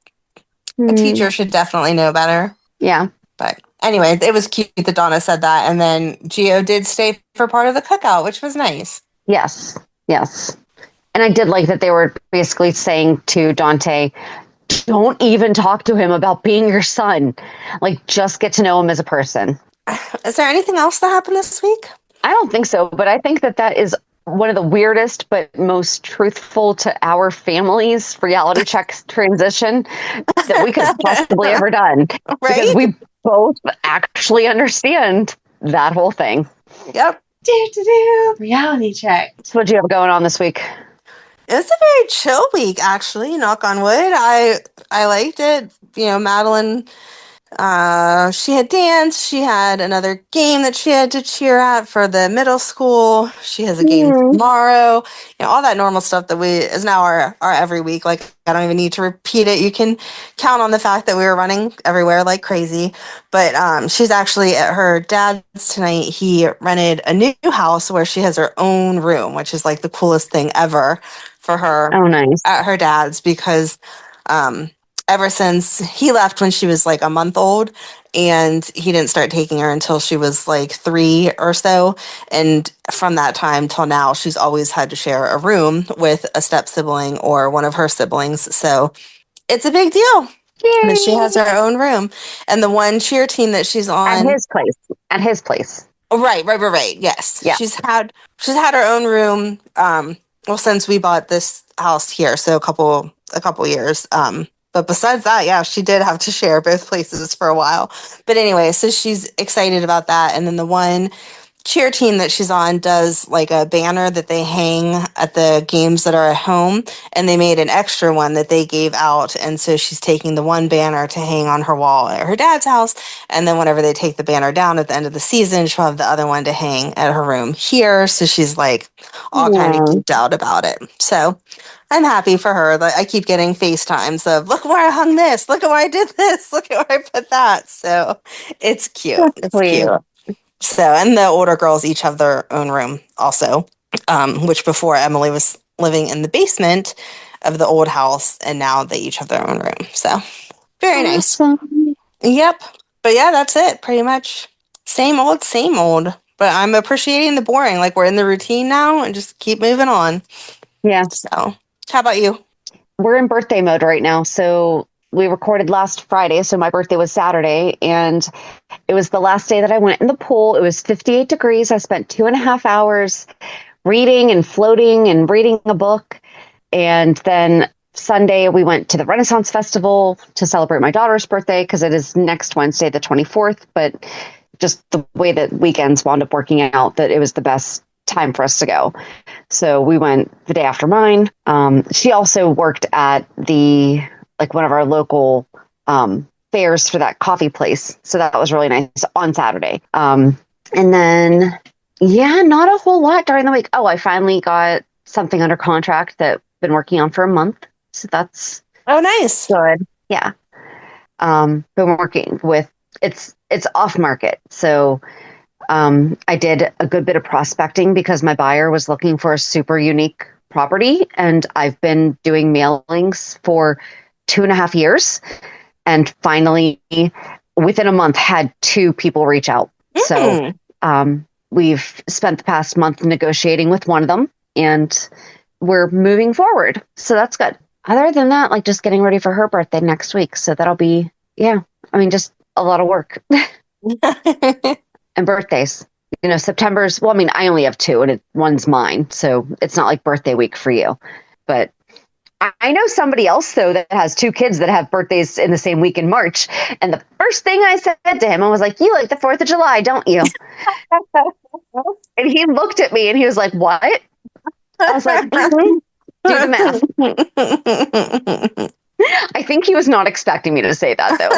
D: A teacher should definitely know better.
E: Yeah.
D: But anyway, it was cute that Donna said that. And then Gio did stay for part of the cookout, which was nice.
E: Yes. And I did like that they were basically saying to Dante, don't even talk to him about being your son. Like, just get to know him as a person.
D: Is there anything else that happened this week?
E: I don't think so, but I think that is one of the weirdest but most truthful to our family's reality check transition that we could have possibly ever done.
D: Right?
E: Because we both actually understand that whole thing.
D: Yep.
A: Reality check.
E: So what do you have going on this week?
D: It was a very chill week, actually, knock on wood. I liked it. You know, Madeline, she had dance. She had another game that she had to cheer at for the middle school. She has a game tomorrow. You know, all that normal stuff that is now our every week. Like, I don't even need to repeat it. You can count on the fact that we were running everywhere like crazy. But she's actually at her dad's tonight. He rented a new house where she has her own room, which is like the coolest thing ever for her.
E: Oh, nice.
D: At her dad's, because ever since he left when she was like a month old, and he didn't start taking her until she was like 3 or so. And from that time till now, she's always had to share a room with a step sibling or one of her siblings. So it's a big deal. Yay. She has her own room. And the one cheer team that she's on.
E: At his place.
D: Right. Yes.
E: Yeah.
D: She's had her own room. Well, since we bought this house here, so a couple years. But besides that, yeah, she did have to share both places for a while. But anyway, so she's excited about that. And then the one cheer team that she's on does like a banner that they hang at the games that are at home. And they made an extra one that they gave out. And so she's taking the one banner to hang on her wall at her dad's house. And then whenever they take the banner down at the end of the season, she'll have the other one to hang at her room here. So she's like all kind of geeked out about it. So I'm happy for her. Like, I keep getting FaceTimes of, look where I hung this, look at where I did this, look at where I put that. So it's cute. It's cute. So, and the older girls each have their own room also, which before Emily was living in the basement of the old house, and now they each have their own room. So very nice. Yep. But yeah, that's it. Pretty much same old. But I'm appreciating the boring. Like, we're in the routine now and just keep moving on.
E: Yeah.
D: So how about you?
E: We're in birthday mode right now. So we recorded last Friday. So my birthday was Saturday, and it was the last day that I went in the pool. It was 58 degrees. I spent 2.5 hours reading and floating and reading a book. And then Sunday, we went to the Renaissance Festival to celebrate my daughter's birthday, because it is next Wednesday, the 24th. But just the way that weekends wound up working out, that it was the best time for us to go. So we went the day after mine. She also worked at one of our local fairs for that coffee place. So that was really nice on Saturday. And then, not a whole lot during the week. Oh, I finally got something under contract that I've been working on for a month. So that's
D: nice.
E: Good. Yeah. Been working with, it's off market. So I did a good bit of prospecting because my buyer was looking for a super unique property, and I've been doing mailings for 2.5 years, and finally within a month had 2 people reach out. So we've spent the past month negotiating with one of them, and we're moving forward. So that's good. Other than that, like, just getting ready for her birthday next week. So that'll be, just a lot of work. And birthdays, September's, I only have 2 and one's mine. So it's not like birthday week for you. But I know somebody else, though, that has 2 kids that have birthdays in the same week in March. And the first thing I said to him, I was like, you like the 4th of July, don't you? And he looked at me and he was like, what? I was like, do the math. I think he was not expecting me to say that, though.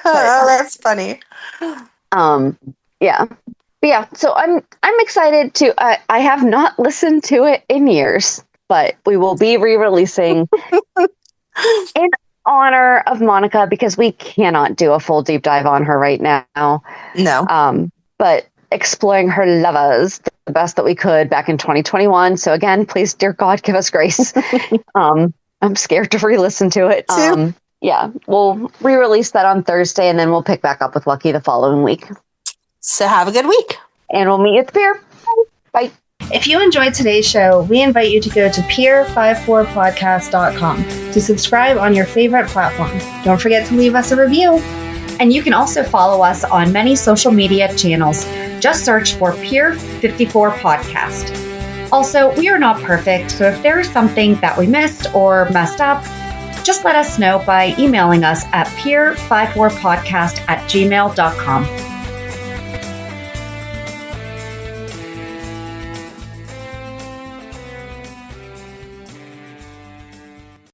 D: Oh, that's funny.
E: Yeah. But yeah, so I'm excited to, I have not listened to it in years. but we will be re-releasing in honor of Monica because we cannot do a full deep dive on her right now.
D: No.
E: But exploring her lovers the best that we could back in 2021. So again, please, dear God, give us grace. I'm scared to re-listen to it. Yeah, we'll re-release that on Thursday, and then we'll pick back up with Lucky the following week.
D: So have a good week.
E: And we'll meet you at the pier. Bye.
A: If you enjoyed today's show, we invite you to go to pier54podcast.com to subscribe on your favorite platform. Don't forget to leave us a review.
B: And you can also follow us on many social media channels. Just search for Pier 54 Podcast. Also, we are not perfect, so if there is something that we missed or messed up, just let us know by emailing us at pier54podcast@gmail.com.